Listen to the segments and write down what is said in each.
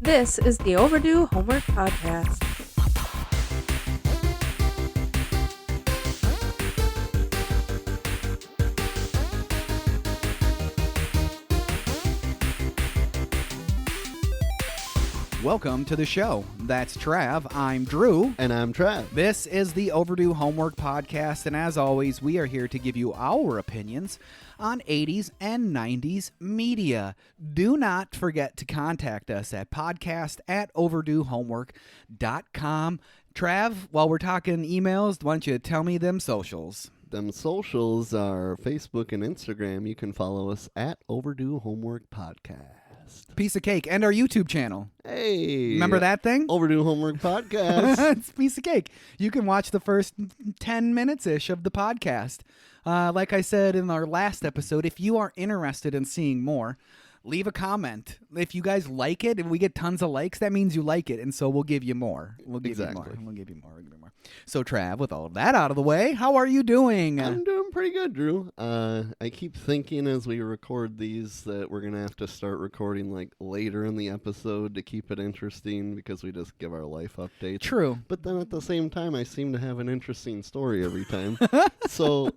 This is the Overdue Homework Podcast. Welcome to the show. That's Trav. I'm Drew. And I'm Trav. This is the Overdue Homework Podcast, and as always, we are here to give you our opinions on 80s and 90s media. Do not forget to contact us at podcast@overduehomework.com. Trav, while we're talking emails, why don't you tell me them socials? Them socials are Facebook and Instagram. You can follow us at Overdue Homework Podcast. Piece of cake. And our YouTube channel. Hey. Remember that thing? Overdue Homework Podcast. It's a piece of cake. You can watch the first 10 minutes-ish of the podcast. Like I said in our last episode, if you are interested in seeing more, leave a comment. If you guys like it, if we get tons of likes, that means you like it, and so we'll give you more. We'll give you more. So, Trav, with all of that out of the way, how are you doing? I'm doing pretty good, Drew. I keep thinking as we record these that we're going to have to start recording like later in the episode to keep it interesting because we just give our life updates. True. But then at the same time, I seem to have an interesting story every time. So...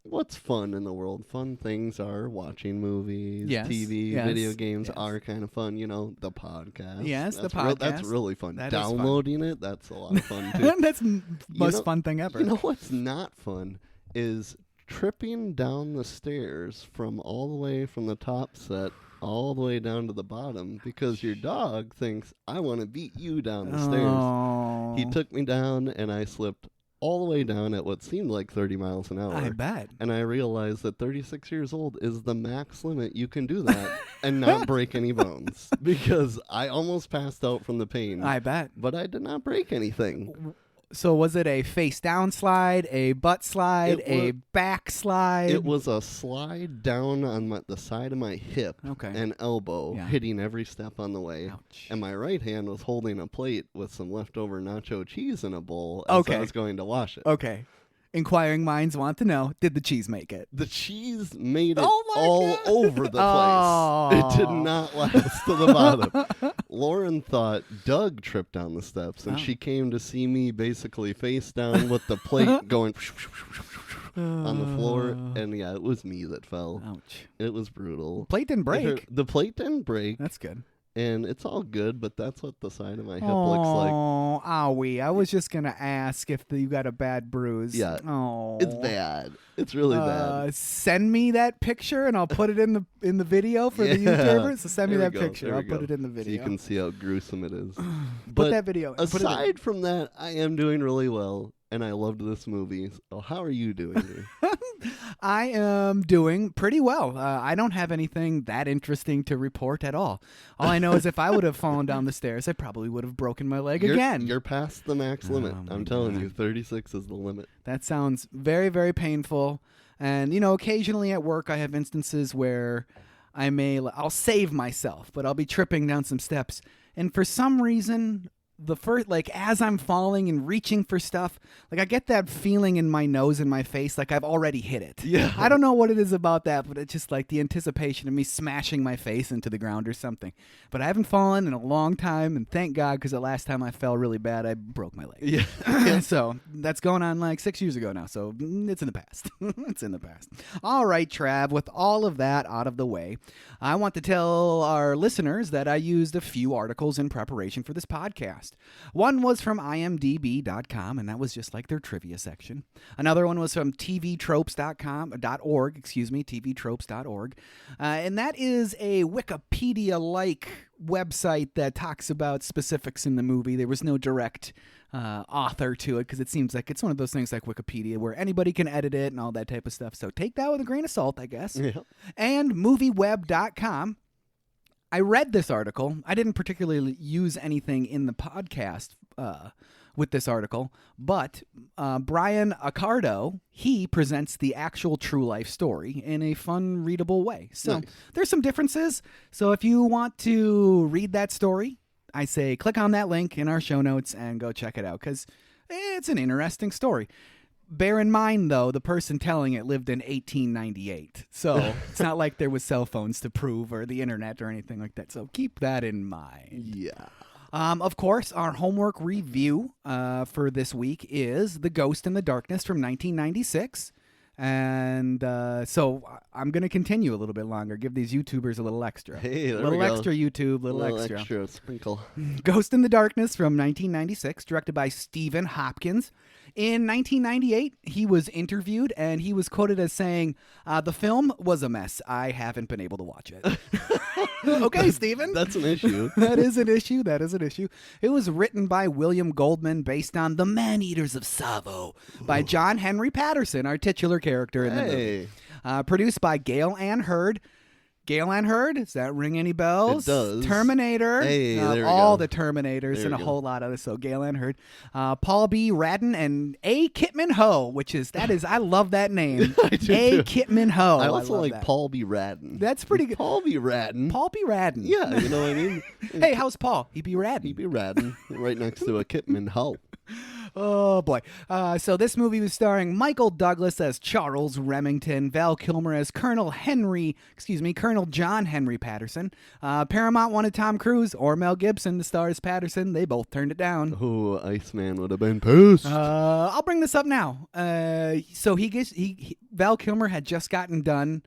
what's fun in the world? Fun things are watching movies, TV, video games are kind of fun. You know, the podcast. Yes, that's the podcast. That's really fun. That Downloading it, that's a lot of fun, too. That's the most fun thing ever. You know what's not fun is tripping down the stairs from all the way from the top set all the way down to the bottom because your dog thinks, I want to beat you down the stairs. He took me down, and I slipped all the way down at what seemed like 30 miles an hour. I bet. And I realized that 36 years old is the max limit you can do that and not break any bones. Because I almost passed out from the pain. I bet. But I did not break anything. So was it a face down slide, a butt slide, a back slide? It was a slide down on the side of my hip and elbow, hitting every step on the way. Ouch. And my right hand was holding a plate with some leftover nacho cheese in a bowl as I was going to wash it. Okay. Inquiring minds want to know, did the cheese make it? The cheese made it all over the place. It did not last to the bottom. Lauren thought Doug tripped down the steps, and she came to see me basically face down with the plate going on the floor. And yeah, it was me that fell. Ouch. It was brutal. Plate didn't break. The plate didn't break. That's good. And it's all good, but that's what the side of my hip looks like. Oh, owie. I was just going to ask if you got a bad bruise. Yeah. Oh. It's bad. It's really bad. Send me that picture, and I'll put it in the video for the YouTubers. So send me that picture. I'll put it in the video. So you can see how gruesome it is. Put that video. Aside from that, I am doing really well. And I loved this movie. So how are you doing? I am doing pretty well. I don't have anything that interesting to report at all. All I know is if I would have fallen down the stairs, I probably would have broken my leg again. You're past the max limit. I'm telling you, 36 is the limit. That sounds very, very painful. And, you know, occasionally at work I have instances where I'll save myself, but I'll be tripping down some steps. And for some reason... as I'm falling and reaching for stuff, I get that feeling in my nose and my face like I've already hit it. Yeah. I don't know what it is about that, but it's just the anticipation of me smashing my face into the ground or something. But I haven't fallen in a long time, and thank God, because the last time I fell really bad, I broke my leg. Yeah. So that's going on 6 years ago now, so it's in the past. It's in the past. All right, Trav, with all of that out of the way, I want to tell our listeners that I used a few articles in preparation for this podcast. One was from imdb.com, and that was just like their trivia section. Another one was from tvtropes.org, tvtropes.org. And that is a Wikipedia-like website that talks about specifics in the movie. There was no direct author to it because it seems like it's one of those things like Wikipedia where anybody can edit it and all that type of stuff. So take that with a grain of salt, I guess. Yeah. And movieweb.com. I read this article. I didn't particularly use anything in the podcast with this article, but Brian Accardo, he presents the actual true life story in a fun, readable way. So There's some differences. So if you want to read that story, I say click on that link in our show notes and go check it out because it's an interesting story. bear in mind, though, the person telling it lived in 1898. So it's not like there was cell phones to prove or the internet or anything like that. So keep that in mind. Yeah. Of course, our homework review for this week is The Ghost in the Darkness from 1996. And so I'm going to continue a little bit longer. Give these YouTubers a little extra. Hey, there little we go. extra YouTube, little Little extra. sprinkle. Ghost in the Darkness from 1996, directed by Stephen Hopkins. In 1998, he was interviewed, and he was quoted as saying, the film was a mess. I haven't been able to watch it. Okay, Stephen. That's an issue. That is an issue. That is an issue. It was written by William Goldman, based on The Man-Eaters of Tsavo by John Henry Patterson, our titular character in the movie. Produced by Gail Ann Hurd. Gail Ann Hurd, does that ring any bells? It does. Terminator. Hey, there we all go. the Terminators There and a we go. whole lot of this. So Gail Ann Hurd. Paul B. Radden and A. Kitman Ho, I love that name. I do A. too. Kitman Ho. I also love like that. Paul B. Radden. That's pretty good. Paul B. Radden. Paul B. Radden. Yeah, you know what I mean? Hey, how's Paul? He be Radden. He be Radden right next to a Kitman Ho. Oh, boy. So this movie was starring Michael Douglas as Charles Remington, Val Kilmer as Colonel John Henry Patterson. Paramount wanted Tom Cruise or Mel Gibson to star as Patterson. They both turned it down. Oh, Iceman would have been pissed. I'll bring this up now. So Val Kilmer had just gotten done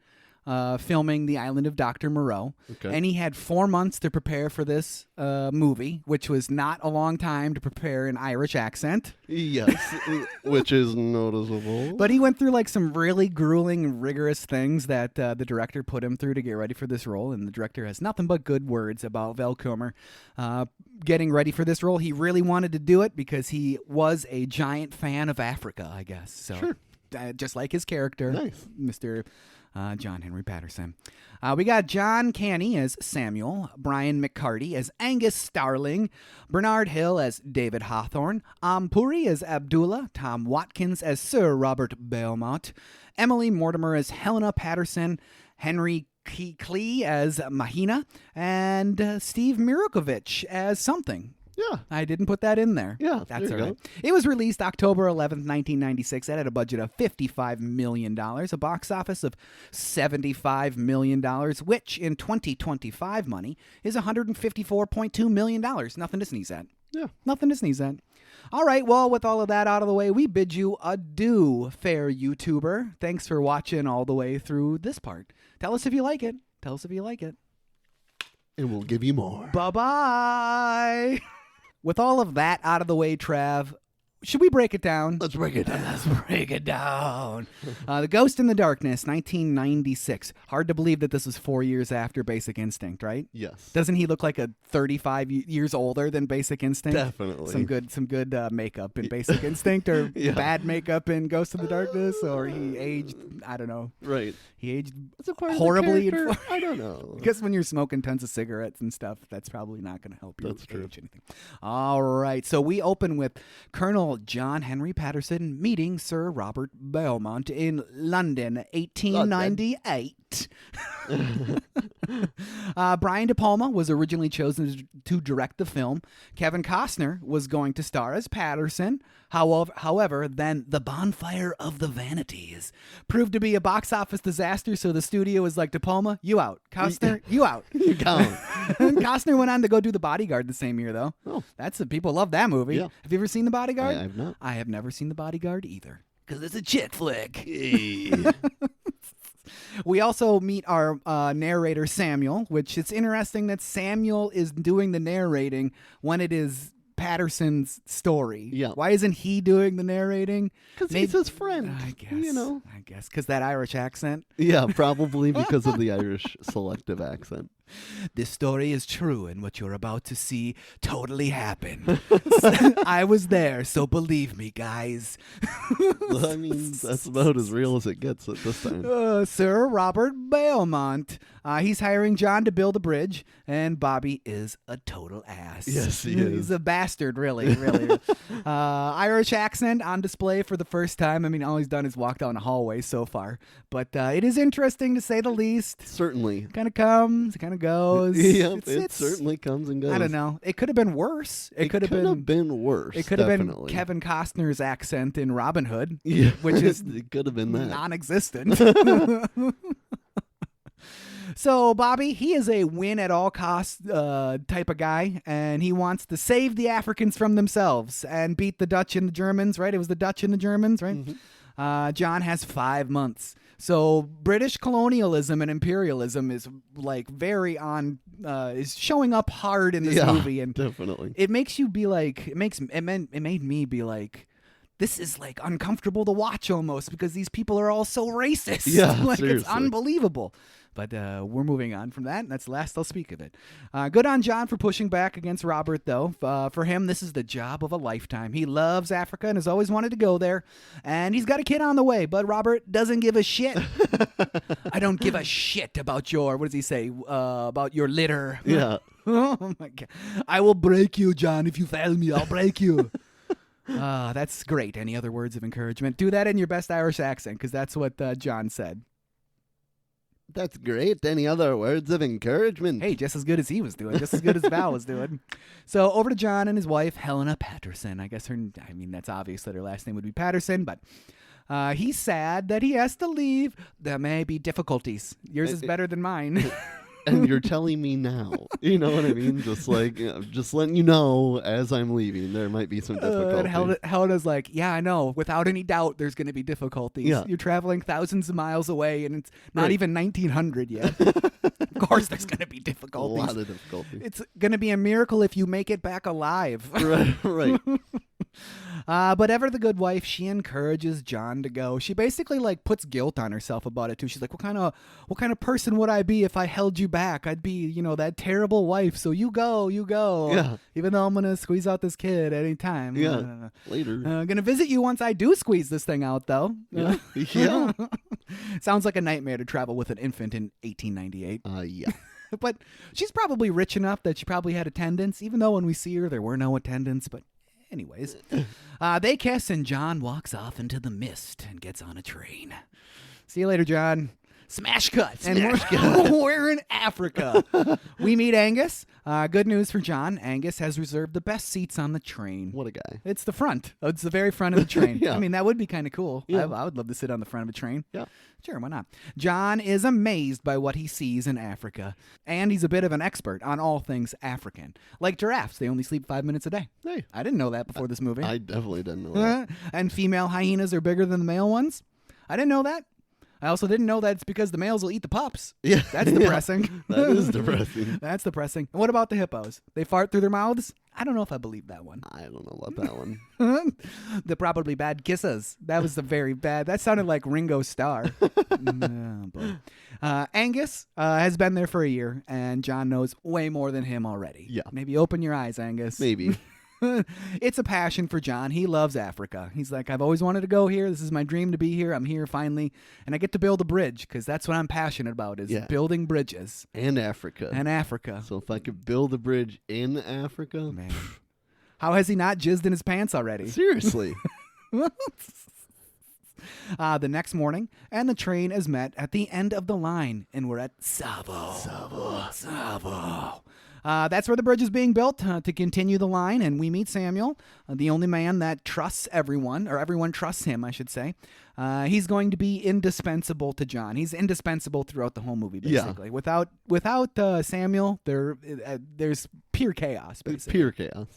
filming The Island of Dr. Moreau. Okay. And he had 4 months to prepare for this movie, which was not a long time to prepare an Irish accent. Yes, which is noticeable. But he went through like some really grueling, rigorous things that the director put him through to get ready for this role. And the director has nothing but good words about Val Kilmer getting ready for this role. He really wanted to do it because he was a giant fan of Africa, I guess. So, Sure. Just like his character, Nice. Mr. John Henry Patterson. We got John Canny as Samuel, Brian McCarty as Angus Starling, Bernard Hill as David Hawthorne, Puri as Abdullah, Tom Watkins as Sir Robert Belmont, Emily Mortimer as Helena Patterson, Henry Klee as Mahina, and Steve Mirakovich as something. Yeah. I didn't put that in there. Yeah, That's there all you right. It was released October 11th, 1996. It had a budget of $55 million, a box office of $75 million, which in 2025 money is $154.2 million. Nothing to sneeze at. Yeah. Nothing to sneeze at. All right, well, with all of that out of the way, we bid you adieu, fair YouTuber. Thanks for watching all the way through this part. Tell us if you like it. Tell us if you like it. And we'll give you more. Bye-bye. With all of that out of the way, Trav, should we break it down? Let's break it down. Let's break it down. The Ghost in the Darkness, 1996. Hard to believe that this was 4 years after Basic Instinct, right? Yes. Doesn't he look like a 35 years older than Basic Instinct? Definitely. Some good makeup in Basic Instinct, or Yeah. bad makeup in Ghost in the Darkness, or he aged, I don't know. Right. He aged Is it part horribly. Of the character? I don't know. I guess when you're smoking tons of cigarettes and stuff, that's probably not going to help you That's true. age anything. All right, so we open with Colonel John Henry Patterson meeting Sir Robert Belmont in London, 1898. Brian De Palma was originally chosen to direct the film. Kevin Costner was going to star as Patterson. However, then The Bonfire of the Vanities proved to be a box office disaster, so the studio was like, De Palma, you out. Costner, you out. You count. Costner went on to go do The Bodyguard the same year, though. Oh. People love that movie. Yeah. Have you ever seen The Bodyguard? I have not. I have never seen The Bodyguard either, because it's a chick flick. Hey. We also meet our narrator, Samuel, which it's interesting that Samuel is doing the narrating when it is Patterson's story. Yeah. Why isn't he doing the narrating? Because Maybe- he's his friend. I guess. You know. I guess because that Irish accent. Yeah, probably because of the Irish selective accent. This story is true, and what you're about to see totally happened. I was there, so believe me, guys. Well, I mean, that's about as real as it gets at this time. Sir Robert Belmont. He's hiring John to build a bridge, and Bobby is a total ass. Yes, he He's is. a bastard, really. Irish accent on display for the first time. I mean, all he's done is walk down a hallway so far. But it is interesting, to say the least. Certainly. Kind of comes, kind kind of goes. Yep, it certainly comes and goes. I don't know. It could have been worse. It could have been worse. It could have been Kevin Costner's accent in Robin Hood, yeah, which is it could have been that. non-existent. So Bobby, he is a win at all costs type of guy, and he wants to save the Africans from themselves and beat the Dutch and the Germans, right? It was the Dutch and the Germans, right? Mm-hmm. John has 5 months. So British colonialism and imperialism is like very on, is showing up hard in this movie. And definitely. It makes you be like, it made me be like, this is like uncomfortable to watch almost because these people are all so racist. Yeah, like seriously. It's unbelievable. But we're moving on from that, and that's the last I'll speak of it. Good on John for pushing back against Robert, though. For him, this is the job of a lifetime. He loves Africa and has always wanted to go there, and he's got a kid on the way, but Robert doesn't give a shit. I don't give a shit about your, what does he say, about your litter. Yeah. Oh, my God. I will break you, John. If you fail me, I'll break you. That's great. Any other words of encouragement? Do that in your best Irish accent, because that's what John said. That's great. Any other words of encouragement? Hey, just as good as he was doing, just as good as Val was doing. So over to John and his wife, Helena Patterson. I guess that's obvious that her last name would be Patterson, but he's sad that he has to leave. There may be difficulties. Yours is better than mine. And you're telling me now. You know what I mean? Just like, just letting you know as I'm leaving, there might be some difficulties. And Helena's like, yeah, I know. Without any doubt, there's going to be difficulties. Yeah. You're traveling thousands of miles away, and it's not even 1900 yet. Of course there's going to be difficulties. A lot of difficulties. It's going to be a miracle if you make it back alive. Right. But ever the good wife, she encourages John to go. She basically like puts guilt on herself about it too. She's like, what kind of person would I be if I held you back? I'd be, that terrible wife. So you go. Yeah. Even though I'm gonna squeeze out this kid at any time. Yeah. Later. Gonna visit you once I do squeeze this thing out, though. Yeah. Yeah. Sounds like a nightmare to travel with an infant in 1898. Yeah. But she's probably rich enough that she probably had attendants, even though when we see her, there were no attendants. But anyways, they kiss and John walks off into the mist and gets on a train. See you later, John. Smash cut. We're in Africa. We meet Angus. Good news for John. Angus has reserved the best seats on the train. What a guy. It's the front. It's the very front of the train. Yeah. I mean, that would be kind of cool. Yeah. I would love to sit on the front of a train. Yeah. Sure, why not? John is amazed by what he sees in Africa, and he's a bit of an expert on all things African. Like giraffes, they only sleep 5 minutes a day. Hey. I didn't know that before this movie. I definitely didn't know that. And female hyenas are bigger than the male ones. I didn't know that. I also didn't know that it's because the males will eat the pups. Yeah. That's depressing. That is depressing. That's depressing. And what about the hippos? They fart through their mouths? I don't know if I believe that one. I don't know about that one. The probably bad kisses. That was the very bad. That sounded like Ringo Starr. Angus has been there for a year, and John knows way more than him already. Yeah. Maybe open your eyes, Angus. Maybe. It's a passion for John. He loves Africa. He's like, I've always wanted to go here. This is my dream to be here. I'm here finally. And I get to build a bridge because that's what I'm passionate about is building bridges. And Africa. So if I could build a bridge in Africa. Man. How has he not jizzed in his pants already? Seriously. The next morning, and the train is met at the end of the line, and we're at Savo. That's where the bridge is being built to continue the line, and we meet Samuel, the only man that trusts everyone, or everyone trusts him, I should say. He's going to be indispensable to John. He's indispensable throughout the whole movie, basically. Yeah. Without Samuel, there's pure chaos, basically. It's pure chaos.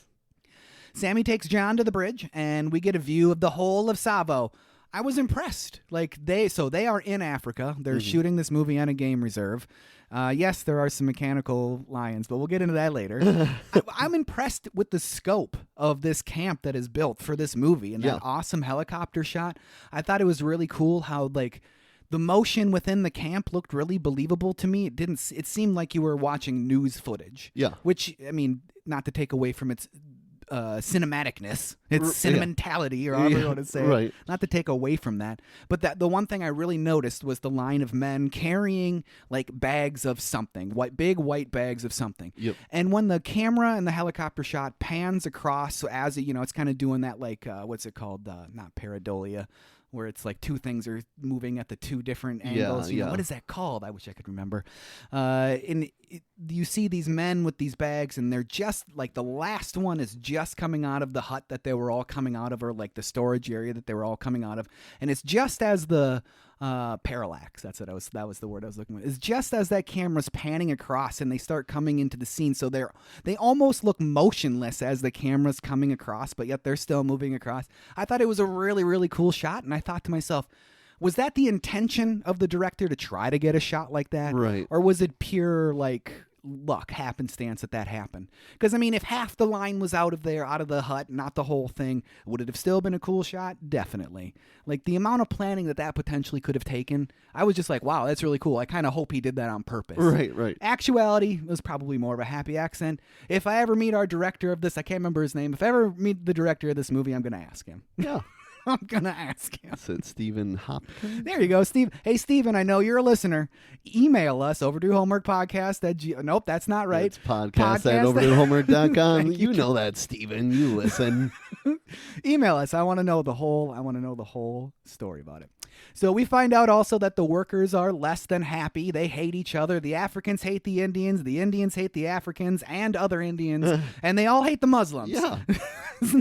Sammy takes John to the bridge, and we get a view of the whole of Savo. I was impressed. They are in Africa. They're shooting this movie on a game reserve. Yes, there are some mechanical lions, but we'll get into that later. I'm impressed with the scope of this camp that is built for this movie and that awesome helicopter shot. I thought it was really cool how the motion within the camp looked really believable to me. It seemed like you were watching news footage. Yeah. Which, I mean, not to take away from its cinematicness, its sentimentality, or however you want to say it. Not to take away from that, but the one thing I really noticed was the line of men carrying bags of something, big white bags of something. Yep. And when the camera and the helicopter shot pans across, so as it's kind of doing that what's it called? Not pareidolia. where it's like two things are moving at the two different angles. You know, yeah. what is that called? I wish I could remember. You see these men with these bags, and they're just like the last one is just coming out of the hut that they were all coming out of, or like the storage area that they were all coming out of, and it's just as the parallax. That was the word I was looking for. It's just as that camera's panning across, and they start coming into the scene. So they almost look motionless as the camera's coming across, but yet they're still moving across. I thought it was a really, really cool shot, and I thought to myself, was that the intention of the director to try to get a shot like that? Right. Or was it pure like luck, happenstance that happened? Because I mean, if half the line was out of the hut, not the whole thing, would it have still been a cool shot? Definitely. Like the amount of planning that potentially could have taken, I was just like, wow, that's really cool. I kind of hope he did that on purpose. Right. Actuality was probably more of a happy accident. If I ever meet our director of this, I can't remember his name. If I ever meet the director of this movie, I'm going to ask him. Yeah. I'm going to ask him. Is it Stephen Hopkins? There you go, Steve. Hey, Steven, I know you're a listener. Email us, Overdue Homework Podcast. Nope, that's not right. It's podcast at overduehomework.com. You know that, Steven. You listen. Email us. I want to know the whole story about it. So we find out also that the workers are less than happy. They hate each other. The Africans hate the Indians hate the Africans and other Indians, and they all hate the Muslims. Yeah.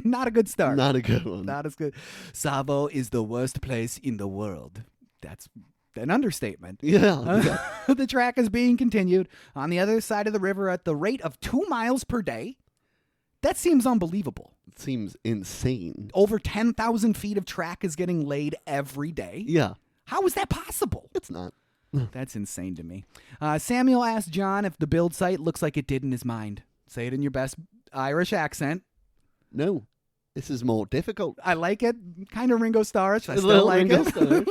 Not a good start. Not a good one. Not as good. Savo is the worst place in the world. That's an understatement. Yeah. The track is being continued on the other side of the river at the rate of 2 miles per day. That seems unbelievable. It seems insane. Over 10,000 feet of track is getting laid every day. Yeah. How is that possible? It's not. That's insane to me. Samuel asked John if the build site looks like it did in his mind. Say it in your best Irish accent. No. This is more difficult. I like it. Kind of Ringo Starrish. I A still little like Ringo it. Starrish.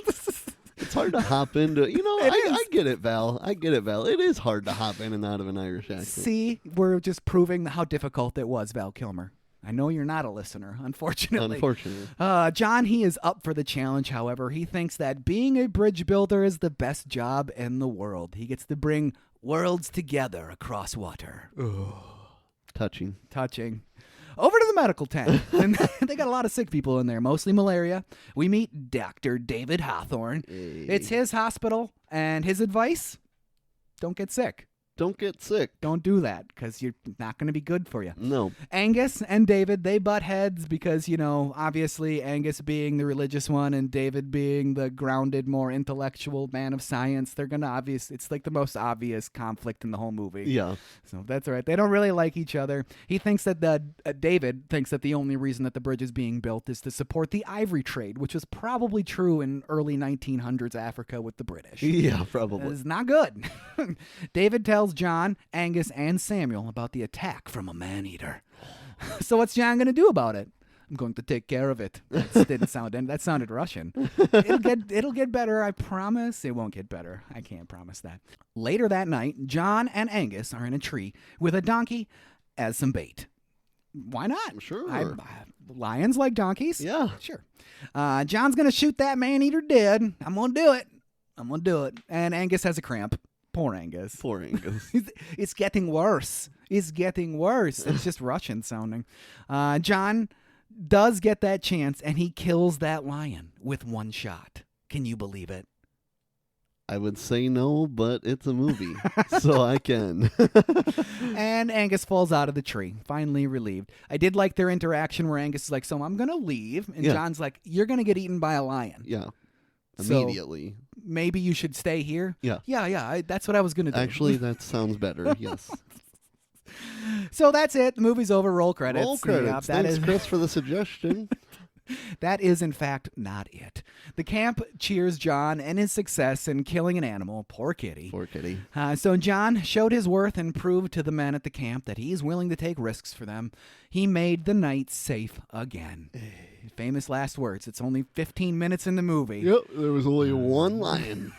It's hard to hop into. It I get it, Val. It is hard to hop in and out of an Irish accent. See, we're just proving how difficult it was, Val Kilmer. I know you're not a listener, unfortunately. John, he is up for the challenge, however. He thinks that being a bridge builder is the best job in the world. He gets to bring worlds together across water. Touching. Over to the medical tent. And they got a lot of sick people in there, mostly malaria. We meet Dr. David Hawthorne. Hey. It's his hospital, and his advice, don't get sick. Don't get sick. Don't do that, because you're not going to be good for you. No. Angus and David, they butt heads because, obviously Angus being the religious one and David being the grounded, more intellectual man of science, they're going to it's like the most obvious conflict in the whole movie. Yeah. So that's all right. They don't really like each other. He thinks that David thinks that the only reason that the bridge is being built is to support the ivory trade, which was probably true in early 1900s Africa with the British. Yeah, probably. It's not good. David tells John, Angus, and Samuel about the attack from a man-eater. So what's John going to do about it? I'm going to take care of it. That sounded Russian. It'll get better, I promise. It won't get better. I can't promise that. Later that night, John and Angus are in a tree with a donkey as some bait. Why not? Sure. Lions like donkeys? Yeah. Sure. John's going to shoot that man-eater dead. I'm going to do it. And Angus has a cramp. Poor Angus. It's getting worse. It's just Russian sounding. John does get that chance, and he kills that lion with one shot. Can you believe it? I would say no, but it's a movie, so I can. And Angus falls out of the tree, finally relieved. I did like their interaction where Angus is like, so I'm going to leave. And John's like, you're going to get eaten by a lion. Yeah. Immediately. So maybe you should stay here? Yeah. Yeah. That's what I was going to do. Actually, that sounds better. Yes. So that's it. The movie's over. Roll credits. Roll credits. Thanks, Chris, for the suggestion. That is, in fact, not it. The camp cheers John and his success in killing an animal. Poor kitty. So John showed his worth and proved to the men at the camp that he's willing to take risks for them. He made the night safe again. Famous last words. It's only 15 minutes in the movie. Yep, there was only one lion.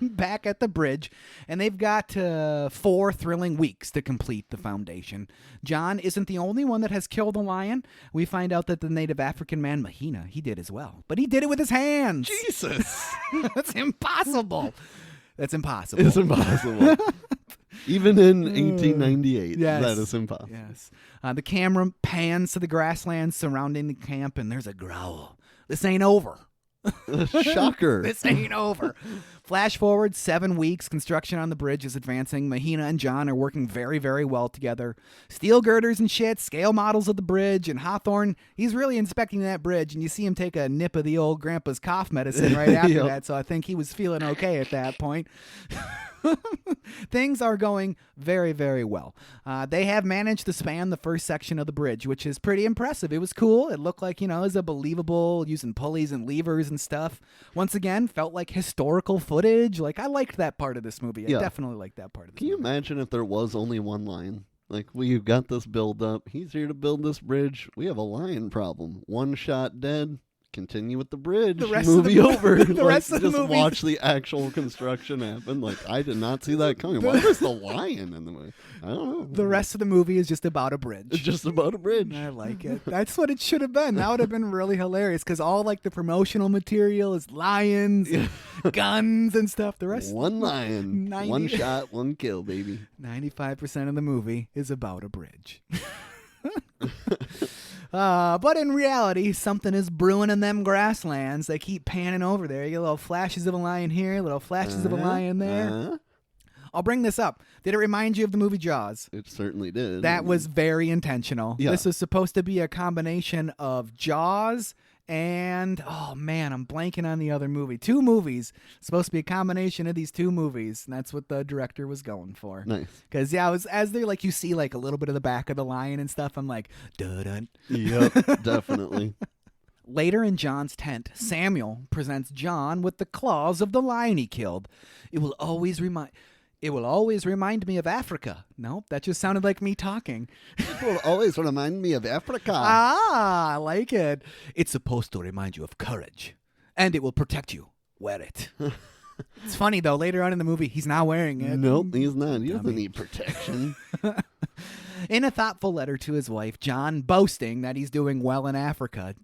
Back at the bridge, and they've got 4 thrilling weeks to complete the foundation. John isn't the only one that has killed a lion. We find out that the native African man Mahina, he did as well. But he did it with his hands. Jesus. That's impossible. It's impossible. Even in 1898, yes. That is impossible. Yes. The camera pans to the grasslands surrounding the camp, and there's a growl. This ain't over. Shocker. This ain't over. Flash forward 7 weeks. Construction on the bridge is advancing. Mahina and John are working very, very well together. Steel girders and shit, scale models of the bridge, and Hawthorne, he's really inspecting that bridge, and you see him take a nip of the old grandpa's cough medicine right after Yep. that, so I think he was feeling okay at that point. Things are going very, very well. They have managed to span the first section of the bridge, which is pretty impressive. It was cool. It looked like, it was a believable, using pulleys and levers and stuff. Once again, felt like historical footage. Like, I liked that part of this movie. I definitely liked that part of this Can you movie. imagine if there was only one lion? Like, we've got this build up. He's here to build this bridge. We have a lion problem. One shot dead. Continue with the bridge. The rest movie of the over. the rest of the just movie. watch the actual construction happen. Like, I did not see that coming. Why was the lion in the movie? I don't know. The rest of the movie is just about a bridge. It's just about a bridge. I like it. That's what it should have been. That would have been really hilarious because all like the promotional material is lions, and guns, and stuff. The rest, One lion, 90 one shot, one kill, baby. 95% of the movie is about a bridge. But in reality, something is brewing in them grasslands. They keep panning over there. You get little flashes of a lion here, little flashes of a lion there. I'll bring this up. Did it remind you of the movie Jaws? It certainly did. That was very intentional. Yeah. This is supposed to be a combination of Jaws and, oh man, I'm blanking on the other movie. 2 movies. Supposed to be a combination of these 2 movies. And that's what the director was going for. nice. Because, yeah, as they're like, you see like a little bit of the back of the lion and stuff. I'm like, dun. Yep, definitely. Later in John's tent, Samuel presents John with the claws of the lion he killed. It will always remind me of Africa. Nope, that just sounded like me talking. People always remind me of Africa. I like it. It's supposed to remind you of courage, and it will protect you. Wear it. It's funny, though. Later on in the movie, he's not wearing it. Nope, he's not. He doesn't Dummy. need protection. In a thoughtful letter to his wife, John boasting that he's doing well in Africa.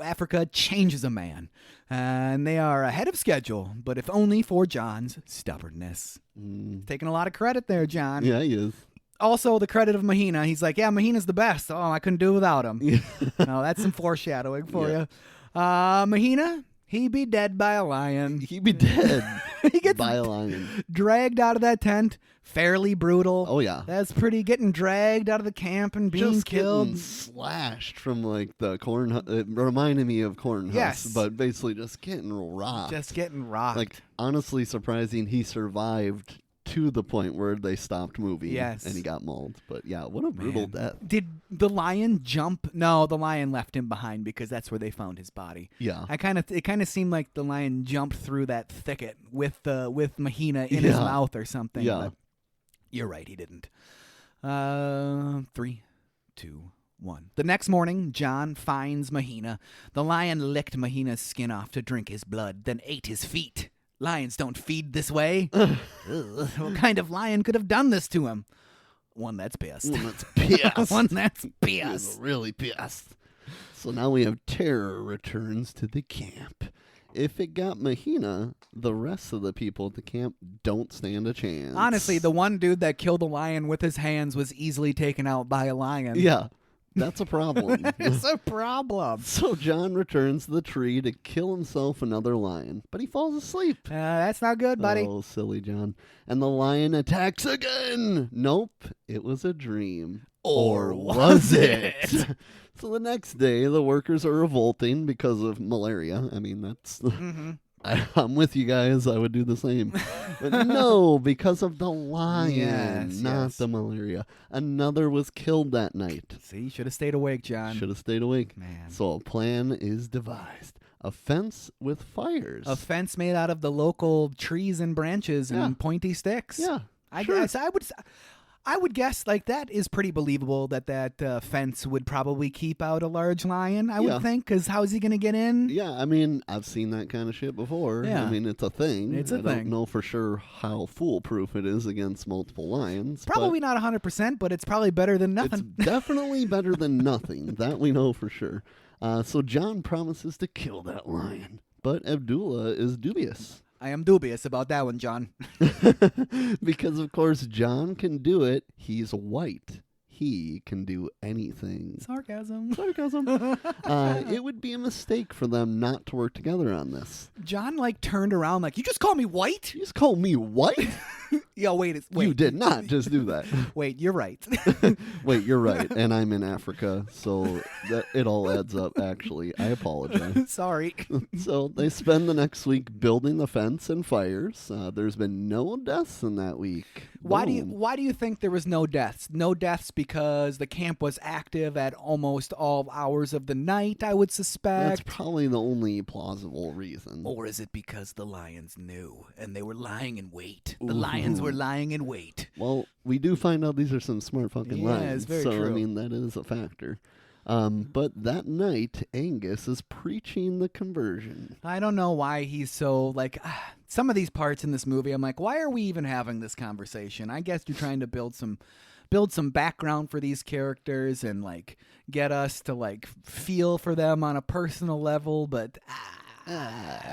Africa changes a man, and they are ahead of schedule, but if only for John's stubbornness. Taking a lot of credit there, John. Yeah, he is. Also, the credit of Mahina. He's like, yeah, Mahina's the best. Oh, I couldn't do without him. No, that's some foreshadowing for you. Mahina, he be dead by a lion. He'd be dead He gets by a lion. dragged out of that tent. Fairly brutal. Oh, yeah. That's pretty. Getting dragged out of the camp and being Just killed. getting slashed from like the corn. It reminded me of corn Yes. husks, but basically just getting rocked. Just getting rocked. Like, honestly surprising he survived to the point where they stopped moving. Yes. And he got mauled. But yeah, what a brutal death. Did the lion jump? No, the lion left him behind because that's where they found his body. Yeah. It kind of seemed like the lion jumped through that thicket with Mahina in his Yeah. mouth or something. Yeah. But you're right, he didn't. 3, 2, 1. The next morning, John finds Mahina. The lion licked Mahina's skin off to drink his blood, then ate his feet. Lions don't feed this way. Ugh. What kind of lion could have done this to him? One that's pissed. One that's pissed. One that's He's pissed. really pissed. So now we have terror returns to the camp. If it got Mahina, the rest of the people at the camp don't stand a chance. Honestly, the one dude that killed a lion with his hands was easily taken out by a lion. Yeah, that's a problem. It's a problem. So John returns to the tree to kill himself another lion, but he falls asleep. That's not good, buddy. Oh, silly John. And the lion attacks again. Nope, it was a dream. Or was it? So the next day, the workers are revolting because of malaria. I mean, that's... I'm with you guys. I would do the same. But no, because of the lion, not the malaria. Another was killed that night. See, you should have stayed awake, John. Should have stayed awake. Man. So a plan is devised. A fence with fires. A fence made out of the local trees and branches and pointy sticks. Yeah, I sure. guess I would guess like that is pretty believable that fence would probably keep out a large lion. I would think, because how is he going to get in? Yeah, I mean, I've seen that kind of shit before. Yeah. I mean, it's a thing. It's a I thing. don't know for sure how foolproof it is against multiple lions. Probably not 100%, but it's probably better than but nothing. it's definitely better than nothing. That we know for sure. So John promises to kill that lion, but Abdullah is dubious. I am dubious about that one, John. Because, of course, John can do it. He's white. he can do anything. Sarcasm. It would be a mistake for them not to work together on this. John turned around you just call me white? You just call me white? Yo, wait. You did not just do that. Wait, you're right. Wait, you're right. And I'm in Africa, so it all adds up, actually. I apologize. Sorry. So they spend the next week building the fence and fires. There's been no deaths in that week. Why do Boom. you think there was no deaths? No deaths because the camp was active at almost all hours of the night, I would suspect. That's probably the only plausible reason. Or is it because the lions knew and they were lying in wait? The lions were lying in wait. Well, we do find out these are some smart fucking Yeah, lions. it's very so, true. I mean, that is a factor. But that night, Angus is preaching the conversion. I don't know why he's so some of these parts in this movie, I'm like, why are we even having this conversation? I guess you're trying to build some background for these characters and get us to feel for them on a personal level, but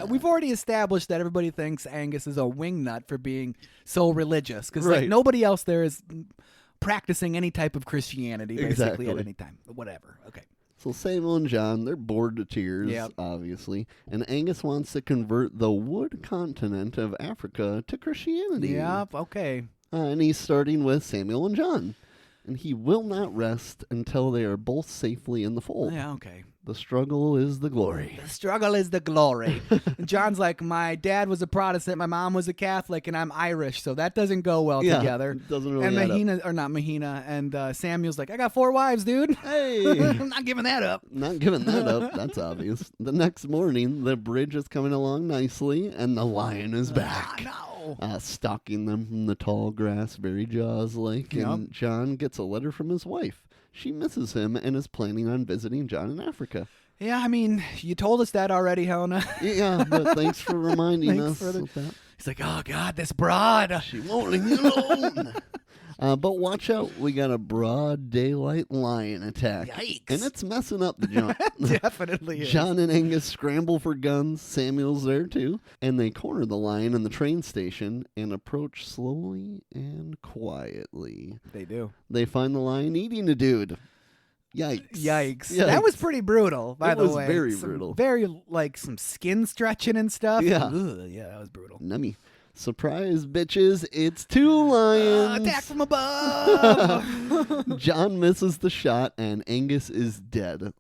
we've already established that everybody thinks Angus is a wingnut for being so religious because Right. nobody else there is practicing any type of Christianity basically Exactly. at any time. Whatever. Okay. So Samuel and John, they're bored to tears, Yep. obviously. And Angus wants to convert the wood continent of Africa to Christianity. Yep. Okay. And he's starting with Samuel and John. And he will not rest until they are both safely in the fold. Yeah. Okay. The struggle is the glory. The struggle is the glory. And John's like, my dad was a Protestant, my mom was a Catholic, and I'm Irish, so that doesn't go well Yeah, together. it doesn't really And add up. Mahina, or not Mahina, and Samuel's like, I got 4 wives, dude. Hey! I'm not giving that up. Not giving that up. That's obvious. The next morning, the bridge is coming along nicely, and the lion is back. No. Stalking them from the tall grass, very Jaws-like. Yep. And John gets a letter from his wife. She misses him and is planning on visiting John in Africa. Yeah, I mean, you told us that already, Helena. Yeah, but thanks for reminding Thanks us for of that. He's like, oh, God, this broad. She won't leave me alone. But watch out, we got a broad daylight lion attack. Yikes. And it's messing up the joint. Definitely is. John and Angus scramble for guns. Samuel's there too. And they corner the lion in the train station and approach slowly and quietly. They do. They find the lion eating a dude. Yikes. That was pretty brutal, by It the was way. very Some brutal. Very, some skin stretching and stuff. Yeah. Ugh, yeah, that was brutal. Nummy. Surprise, bitches. It's 2 lions. Attack from above. John misses the shot and Angus is dead.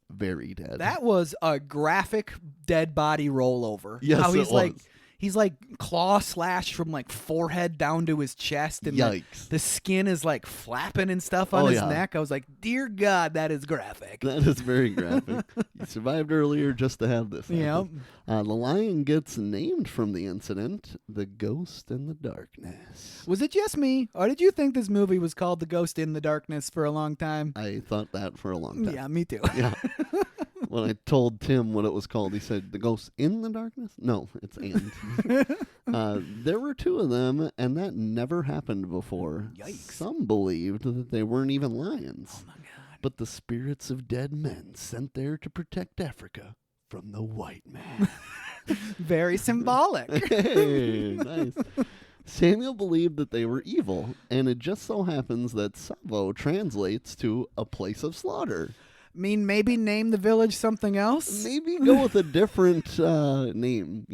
Very dead. That was a graphic dead body rollover. Yes, How he's it was. he's claw slashed from forehead down to his chest, and Yikes. the skin is flapping and stuff on Oh, his yeah. neck. I was like, dear God, that is graphic. That is very graphic. He survived earlier just to have this happen. Yep. The lion gets named from the incident, the Ghost in the Darkness. Was it just me, or did you think this movie was called The Ghost in the Darkness for a long time? I thought that for a long time. Yeah, me too. Yeah. When I told Tim what it was called, he said, The Ghost in the Darkness? No, it's and. There were 2 of them, and that never happened before. Yikes. Some believed that they weren't even lions. Oh my God. But the spirits of dead men sent there to protect Africa from the white man. Very symbolic. Hey, nice. Samuel believed that they were evil, and it just so happens that Savo translates to a place of slaughter. Maybe name the village something else? Maybe go with a different name,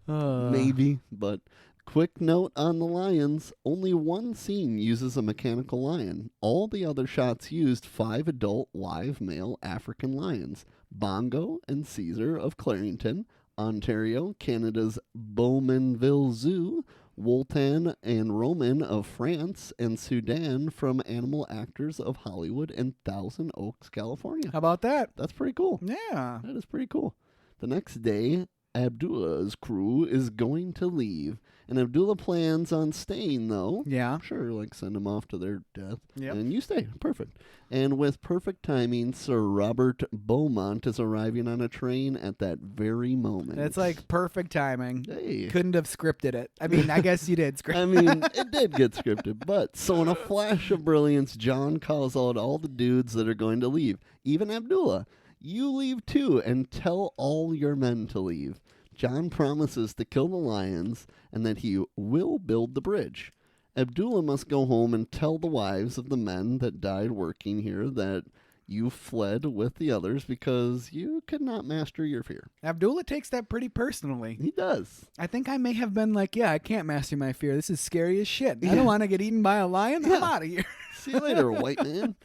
Uh, maybe. But quick note on the lions, only one scene uses a mechanical lion. All the other shots used 5 adult live male African lions. Bongo and Caesar of Clarington, Ontario, Canada's Bowmanville Zoo, Woolton and Roman of France, and Sudan from animal actors of Hollywood and Thousand Oaks, California. How about that? That's pretty cool. Yeah. That is pretty cool. The next day, Abdullah's crew is going to leave, and Abdullah plans on staying, though. Yeah. Sure, send them off to their death. Yep. And you stay. Perfect. And with perfect timing, Sir Robert Beaumont is arriving on a train at that very moment. That's perfect timing. Hey. Couldn't have scripted it. I mean, I guess you did script. I mean, it did get scripted, but so in a flash of brilliance, John calls out all the dudes that are going to leave, even Abdullah. You leave too, and tell all your men to leave. John promises to kill the lions and that he will build the bridge. Abdullah must go home and tell the wives of the men that died working here that you fled with the others because you could not master your fear. Abdullah takes that pretty personally. He does. I think I may have been like, yeah, I can't master my fear. This is scary as shit. I don't want to get eaten by a lion. I'm out of here. See you later, white man.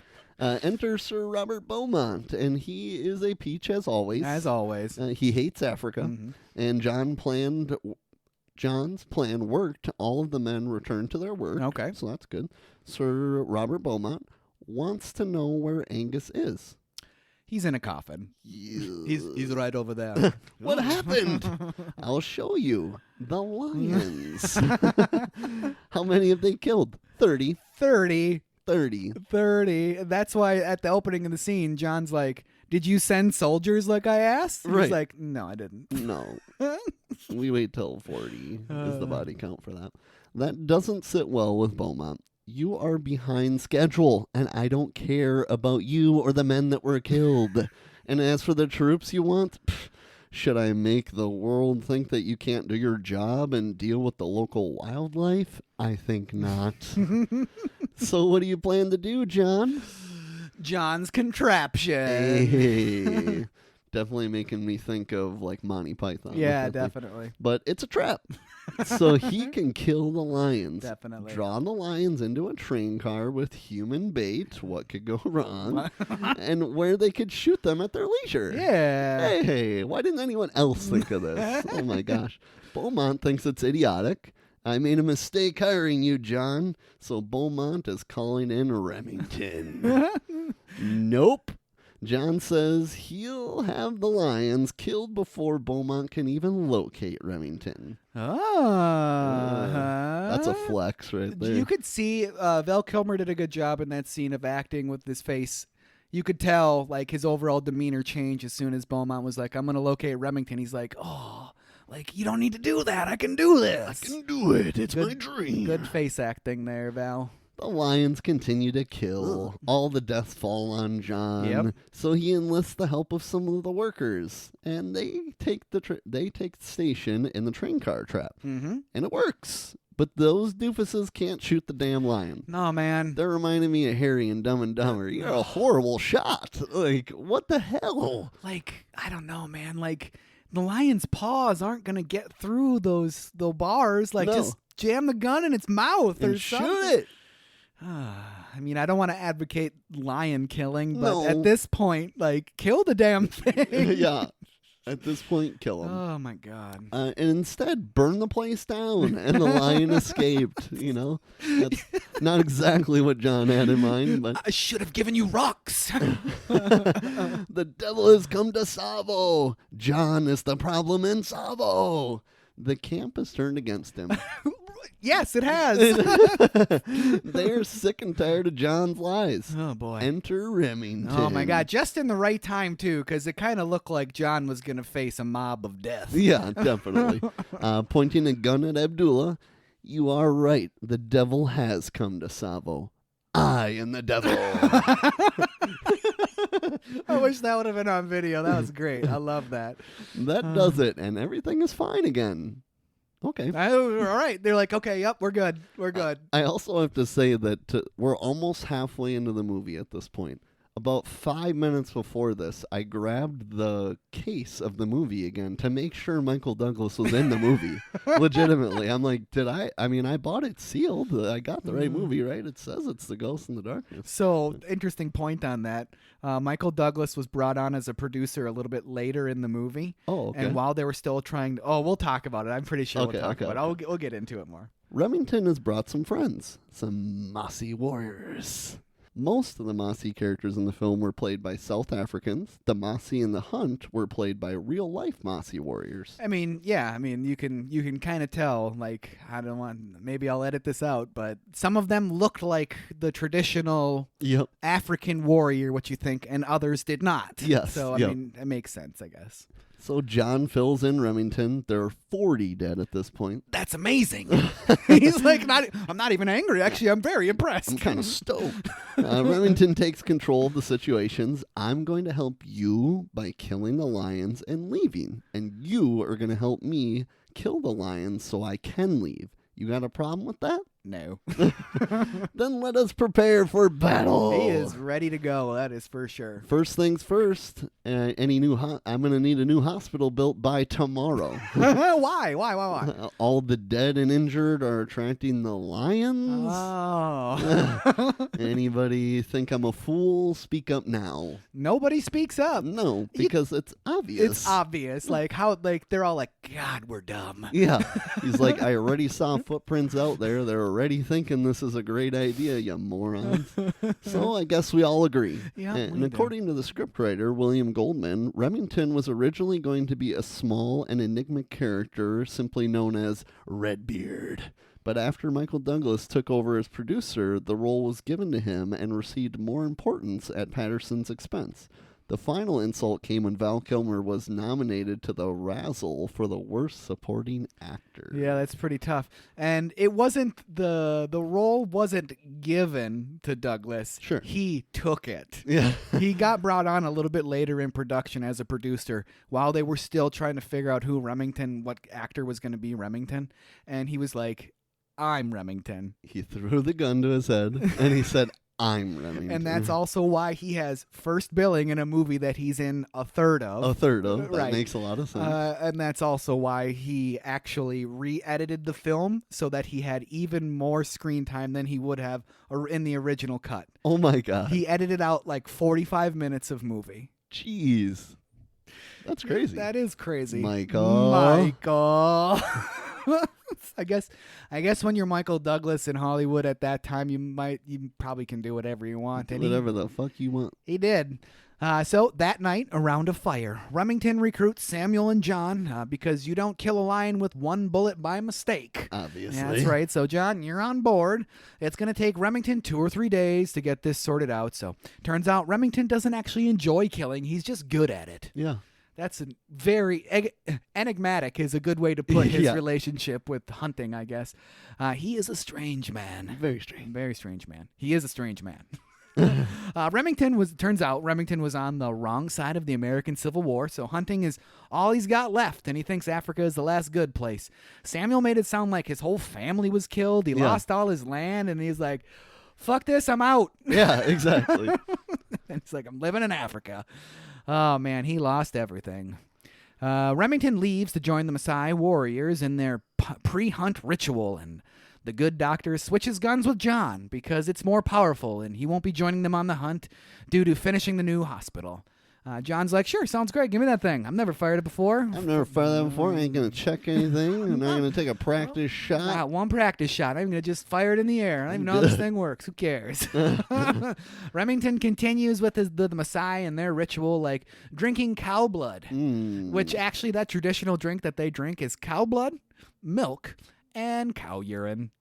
Enter Sir Robert Beaumont, and he is a peach as always. As always. He hates Africa, and John's plan worked. All of the men returned to their work. Okay. So that's good. Sir Robert Beaumont wants to know where Angus is. He's in a coffin. He's right over there. What happened? I'll show you. The lions. How many have they killed? 30. 30. 30. That's why at the opening of the scene, John's like, did you send soldiers like I asked? Right. He's like, no, I didn't. No. We wait till 40 is the body count for that. That doesn't sit well with Beaumont. You are behind schedule, and I don't care about you or the men that were killed. And as for the troops you want, should I make the world think that you can't do your job and deal with the local wildlife? I think not. So what do you plan to do, John? John's contraption. Hey. Definitely making me think of like Monty Python. Yeah, definitely. But it's a trap. So he can kill the lions. Definitely. Draw the lions into a train car with human bait. What could go wrong? And where they could shoot them at their leisure. Yeah. Hey, why didn't anyone else think of this? Oh my gosh. Beaumont thinks it's idiotic. I made a mistake hiring you, John. So Beaumont is calling in Remington. Nope. John says he'll have the lions killed before Beaumont can even locate Remington. That's a flex right there. You could see Val Kilmer did a good job in that scene of acting with his face. You could tell like his overall demeanor change as soon as Beaumont was like, I'm going to locate Remington. He's like, oh, like, you don't need to do that. I can do this. I can do it. It's my dream. Good face acting there, Val. The lions continue to kill. All the deaths fall on John. Yep. So he enlists the help of some of the workers, and they take the station in the train car trap, and it works. But those doofuses can't shoot the damn lion. No, man. They're reminding me of Harry and Dumb and Dumber. You're a horrible shot. Like, what the hell? Like, I don't know, man. Like, the lion's paws aren't gonna get through those bars. Like, just jam the gun in its mouth or shoot something. it. I mean, I don't want to advocate lion killing, but No. at this point, like, kill the damn thing. Yeah. At this point, kill him. Oh, my God. And instead, burn the place down, and the lion escaped. You know, that's not exactly what John had in mind, but I should have given you rocks. the devil has come to Savo. John is the problem in Savo. The camp is turned against him. Yes, it has. They're sick and tired of John's lies. Oh, boy. Enter Remington. Oh, my God. Just in the right time, too, because it kind of looked like John was going to face a mob of death. Yeah, definitely. Pointing a gun at Abdullah. You are right. The devil has come to Savo. I am the devil. I wish that would have been on video. That was great. I love that. That does it, and everything is fine again. Okay. All right. They're like, okay, yep, we're good. We're good. I also have to say that we're almost halfway into the movie at this point. About 5 minutes before this, I grabbed the case of the movie again to make sure Michael Douglas was in the movie. Legitimately. I'm like, I bought it sealed. I got the right movie, right? It says it's The Ghost in the Darkness. So, interesting point on that. Michael Douglas was brought on as a producer a little bit later in the movie. Oh, okay. And while they were still trying to... we'll talk about it. I'm pretty sure we'll talk about it. We'll get into it more. Remington has brought some friends. Some Mossy warriors. Most of the Mossy characters in the film were played by South Africans. The Mossy in the Hunt were played by real-life Mossy warriors. I mean, yeah. I mean, you can kind of tell. Like, maybe I'll edit this out, but some of them looked like the traditional African warrior, what you think, and others did not. Yes. So, I mean, it makes sense, I guess. So John fills in Remington. There are 40 dead at this point. That's amazing. He's like, I'm not even angry. Actually, I'm very impressed. I'm kind of stoked. Remington takes control of the situations. I'm going to help you by killing the lions and leaving. And you are going to help me kill the lions so I can leave. You got a problem with that? No. Then let us prepare for battle. He is ready to go. That is for sure. First things first. I'm gonna need a new hospital built by tomorrow. Why? All the dead and injured are attracting the lions. Oh. Anybody think I'm a fool? Speak up now. Nobody speaks up. No, because it's obvious. It's obvious. Like how they're all like, God, we're dumb. Yeah. He's like, I already saw footprints out there. They're already thinking this is a great idea, you morons. So I guess we all agree. Yeah, And according to the scriptwriter, William Goldman, Remington was originally going to be a small and enigmatic character simply known as Redbeard. But after Michael Douglas took over as producer, the role was given to him and received more importance at Patterson's expense. The final insult came when Val Kilmer was nominated to the Razzle for the Worst Supporting Actor. Yeah, that's pretty tough. And it wasn't the role wasn't given to Douglas. Sure. He took it. Yeah. He got brought on a little bit later in production as a producer while they were still trying to figure out what actor was going to be Remington. And he was like, I'm Remington. He threw the gun to his head and he said, I'm Remington. And that's also why he has first billing in a movie that he's in a third of. That Right. makes a lot of sense. And that's also why he actually re-edited the film so that he had even more screen time than he would have in the original cut. Oh my God. He edited out like 45 minutes of movie. Jeez. That's crazy. That is crazy. Michael. I guess when you're Michael Douglas in Hollywood at that time, you probably can do whatever you want. And Whatever the fuck you want. he did. So that night, around a fire, Remington recruits Samuel and John because you don't kill a lion with one bullet by mistake. Obviously. Yeah, that's right. So, John, you're on board. It's going to take Remington 2 or 3 days to get this sorted out. So, turns out Remington doesn't actually enjoy killing. He's just good at it. Yeah. That's a very enigmatic is a good way to put his Yeah. relationship with hunting, I guess. He is a strange man. Very strange. Very strange man. He is a strange man. Turns out Remington was on the wrong side of the American Civil War, so hunting is all he's got left, and he thinks Africa is the last good place. Samuel made it sound like his whole family was killed. He lost all his land, and he's like, fuck this, I'm out. Yeah, exactly. And it's like, I'm living in Africa. Oh, man, he lost everything. Remington leaves to join the Maasai warriors in their pre-hunt ritual, and the good doctor switches guns with John because it's more powerful, and he won't be joining them on the hunt due to finishing the new hospital. John's like, sure, sounds great. Give me that thing. I've never fired it before. I've never fired that before. I ain't going to check anything. I'm not going to take a practice shot. One practice shot. I'm going to just fire it in the air. I don't even know how this thing works. Who cares? Remington continues with the Maasai and their ritual, like drinking cow blood, which actually that traditional drink that they drink is cow blood, milk, and cow urine.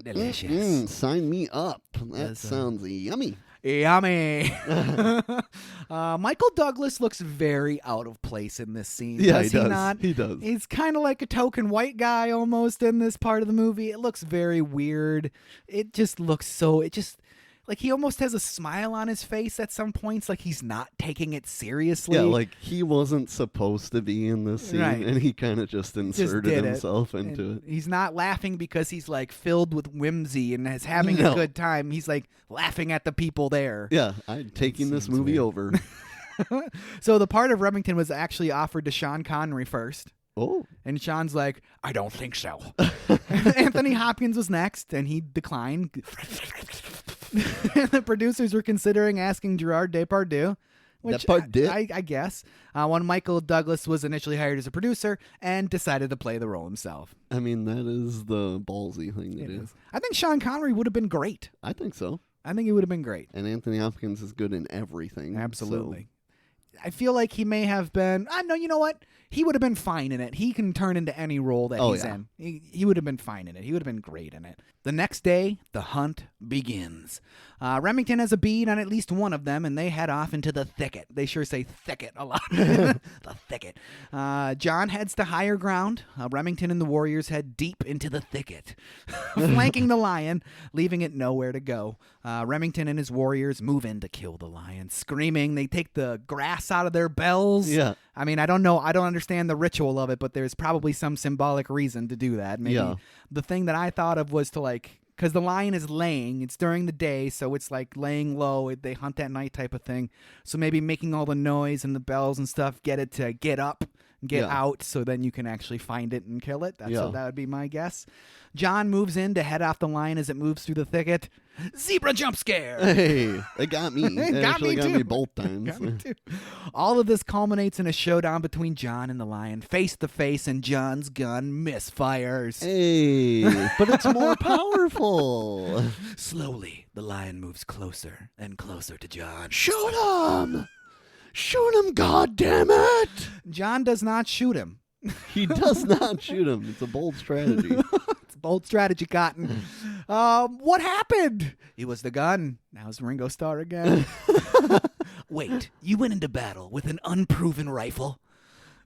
Delicious. Sign me up. That sounds yummy. Yummy. Michael Douglas looks very out of place in this scene. Yeah, does he does. Not? He does. He's kind of like a token white guy almost in this part of the movie. It looks very weird. It just looks like he almost has a smile on his face at some points, like he's not taking it seriously. Yeah, like he wasn't supposed to be in this scene, Right. and he kind of just inserted himself into it. He's not laughing because he's like filled with whimsy and is having a good time. He's like laughing at the people there. Yeah, I'm taking this movie weird. over. So the part of Remington was actually offered to Sean Connery first. Oh. And Sean's like, I don't think so. Anthony Hopkins was next, and he declined. The producers were considering asking Gerard Depardieu, which I guess, when Michael Douglas was initially hired as a producer and decided to play the role himself. I mean, that is the ballsy thing to do. Is. I think Sean Connery would have been great. I think so. I think he would have been great. And Anthony Hopkins is good in everything. Absolutely. I feel like he may have been. No, you know what? He would have been fine in it. He can turn into any role that he's in. He would have been fine in it. He would have been great in it. The next day, the hunt begins. Remington has a bead on at least one of them, and they head off into the thicket. They sure say thicket a lot. The thicket. John heads to higher ground. Remington and the warriors head deep into the thicket, flanking the lion, leaving it nowhere to go. Remington and his warriors move in to kill the lion, screaming. They take the grass out of their bells. Yeah. I mean, I don't understand the ritual of it, but there's probably some symbolic reason to do that. Maybe the thing that I thought of was to like, because the lion is laying, it's during the day, so it's like laying low. They hunt at night type of thing. So maybe making all the noise and the bells and stuff, get it to get up, get out, so then you can actually find it and kill it. That would be my guess. John moves in to head off the lion as it moves through the thicket. Zebra jump scare! Hey, it got me. It actually got me both times. Got me too. All of this culminates in a showdown between John and the lion, face to face, and John's gun misfires. Hey, but it's more powerful. Slowly, the lion moves closer and closer to John. Shoot him! Shoot him, goddammit! John does not shoot him. He does not shoot him. It's a bold strategy. It's a bold strategy, Cotton. What happened? It was the gun. Now it's Ringo Starr again. Wait, you went into battle with an unproven rifle?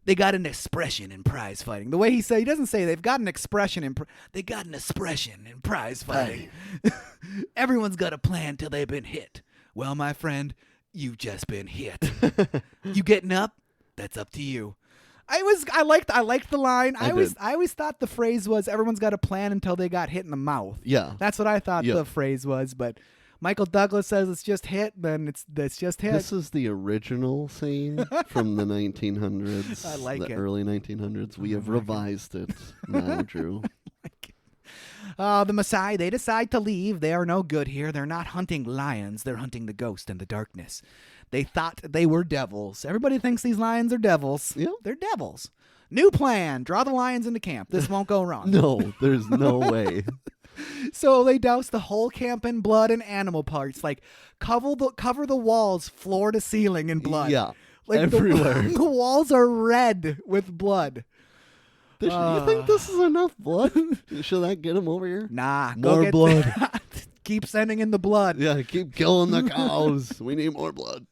They got an expression in prize fighting. The way he doesn't say they've got an expression in they got an expression in prize fighting. Everyone's got a plan till they've been hit. Well, my friend, you've just been hit. You getting up? That's up to you. I liked the line. I always thought the phrase was everyone's got a plan until they got hit in the mouth. Yeah. That's what I thought the phrase was, but Michael Douglas says it's just hit, then it's just hit. This is the original saying from the 1900s. I like the it. early 1900s. We have revised it now, Drew. The Maasai, they decide to leave. They are no good here. They're not hunting lions. They're hunting the ghost and the darkness. They thought they were devils. Everybody thinks these lions are devils. Yep. They're devils. New plan. Draw the lions into camp. This won't go wrong. No, there's no way. So they douse the whole camp in blood and animal parts. Like cover the walls floor to ceiling in blood. Yeah, like everywhere. The walls are red with blood. You think this is enough blood? Should that get him over here? Nah. More blood. Keep sending in the blood. Yeah, keep killing the cows. We need more blood.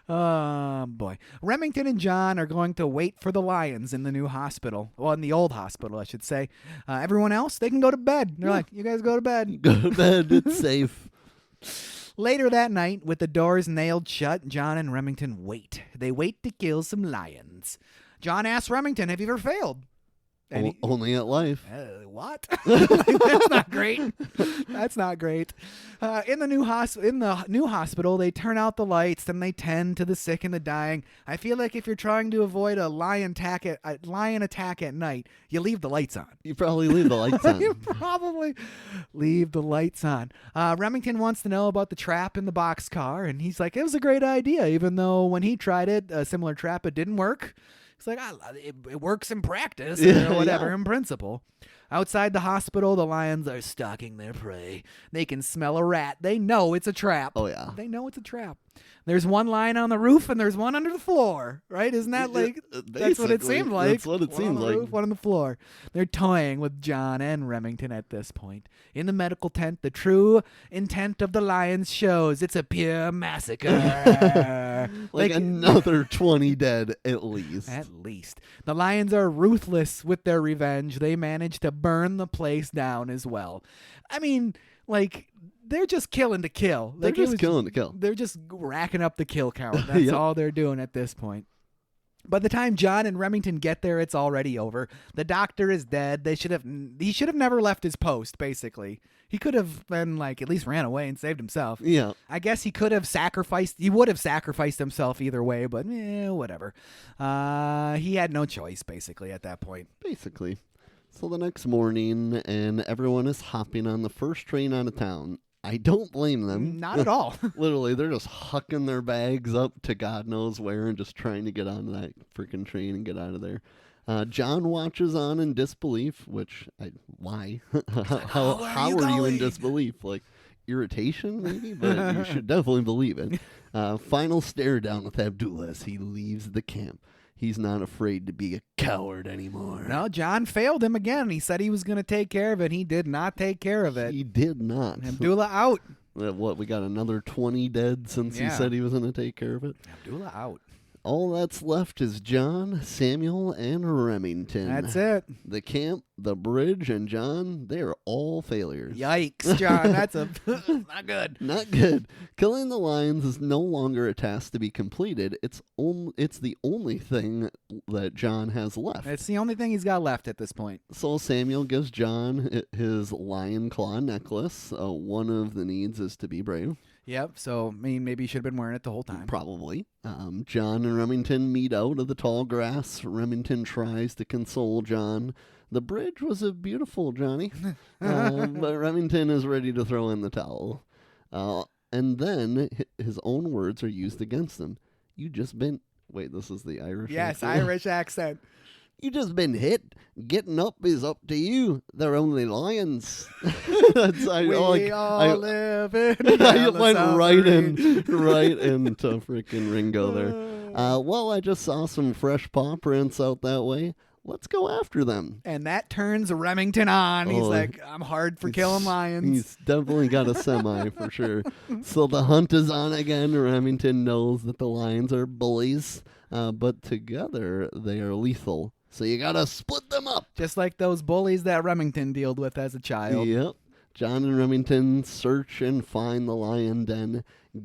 Oh, boy. Remington and John are going to wait for the lions in the new hospital. Well, in the old hospital, I should say. Everyone else, they can go to bed. They're like, you guys go to bed. Go to bed. It's safe. Later that night, with the doors nailed shut, John and Remington wait. They wait to kill some lions. John asks Remington, have you ever failed? Only at life. What? That's not great. That's not great. In the new hospital, they turn out the lights and they tend to the sick and the dying. I feel like if you're trying to avoid a lion attack at night, you leave the lights on. You probably leave the lights on. You probably leave the lights on. Remington wants to know about the trap in the boxcar, and he's like, it was a great idea, even though when he tried it, a similar trap, it didn't work. It's like, it works in practice or whatever, in principle. Outside the hospital, the lions are stalking their prey. They can smell a rat. They know it's a trap. Oh, yeah. They know it's a trap. There's one lion on the roof and there's one under the floor, right? Isn't that like, that's what it seemed like. That's what it seemed like. Roof, one on the floor. They're toying with John and Remington at this point. In the medical tent, the true intent of the lions shows. It's a pure massacre. like another 20 dead at least. At least. The lions are ruthless with their revenge. They manage to burn the place down as well. I mean, like, they're just killing to kill. They're just killing to kill. They're just racking up the kill count. That's all they're doing at this point. By the time John and Remington get there, it's already over. The doctor is dead. He should have never left his post, basically. He could have been, like, at least ran away and saved himself. Yeah. I guess he would have sacrificed himself either way, but whatever. He had no choice, basically, at that point. Basically. So the next morning, and everyone is hopping on the first train out of town. I don't blame them. Not at all. Literally, they're just hucking their bags up to God knows where and just trying to get onto that freaking train and get out of there. John watches on in disbelief, why? How are you in disbelief? Like, irritation, maybe? But you should definitely believe it. Final stare down with Abdullah as he leaves the camp. He's not afraid to be a coward anymore. No, John failed him again. He said he was going to take care of it. He did not take care of it. He did not. Abdullah out. What, we got another 20 dead since he said he was going to take care of it? Abdullah out. All that's left is John, Samuel, and Remington. That's it. The camp, the bridge, and John, they are all failures. Yikes, John. That's not good. Not good. Killing the lions is no longer a task to be completed. It's the only thing that John has left. It's the only thing he's got left at this point. So Samuel gives John his lion claw necklace. One of the needs is to be brave. Yep. So, I mean, maybe he should have been wearing it the whole time. Probably. John and Remington meet out of the tall grass. Remington tries to console John. The bridge was beautiful, Johnny. But Remington is ready to throw in the towel. And then his own words are used against him. You just been... Wait, this is the Irish Yes, accent? Irish accent. You just been hit. Getting up is up to you. They're only lions. We all live in I went right into freaking Ringo there. Well, I just saw some fresh paw prints out that way. Let's go after them. And that turns Remington on. He's like, I'm hard for killing lions. He's definitely got a semi for sure. So the hunt is on again. Remington knows that the lions are bullies, but together they are lethal. So you gotta split them up. Just like those bullies that Remington dealt with as a child. Yep. John and Remington search and find the lion den.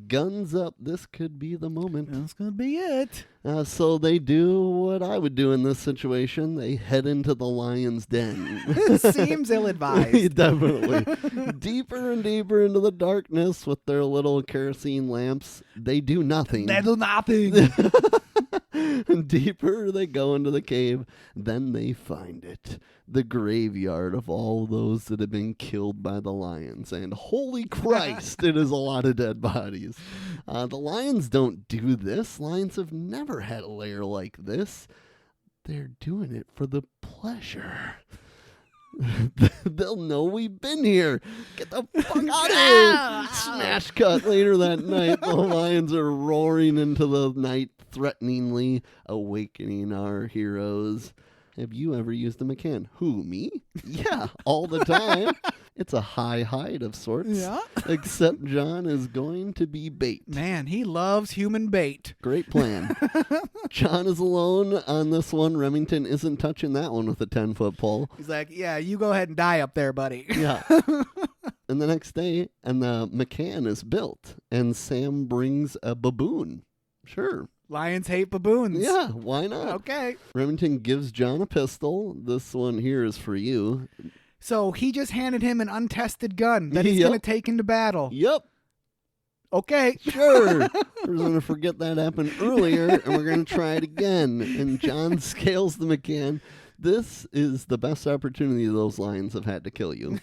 Guns up. This could be the moment. This could be it. So they do what I would do in this situation. They head into the lion's den. Seems ill-advised. Definitely. Deeper and deeper into the darkness with their little kerosene lamps. They do nothing. They do nothing. Deeper they go into the cave, then they find it. The graveyard of all those that have been killed by the lions. And holy Christ, it is a lot of dead bodies. The lions don't do this. Lions have never had a lair like this. They're doing it for the pleasure. They'll know we've been here. Get the fuck out of here. Smash cut later that night. The lions are roaring into the night, threateningly awakening our heroes. Have you ever used a McCann? Who, me? Yeah, all the time. It's a high hide of sorts. Yeah. Except John is going to be bait. Man, he loves human bait. Great plan. John is alone on this one. Remington isn't touching that one with a 10-foot pole. He's like, yeah, you go ahead and die up there, buddy. Yeah. And the next day, and the McCann is built, and Sam brings a baboon. Sure. Lions hate baboons. Yeah, why not? Okay. Remington gives John a pistol. This one here is for you. So he just handed him an untested gun that he's going to take into battle. Yep. Okay. Sure. We're going to forget that happened earlier, and we're going to try it again. And John scales the McCann. This is the best opportunity those lions have had to kill you.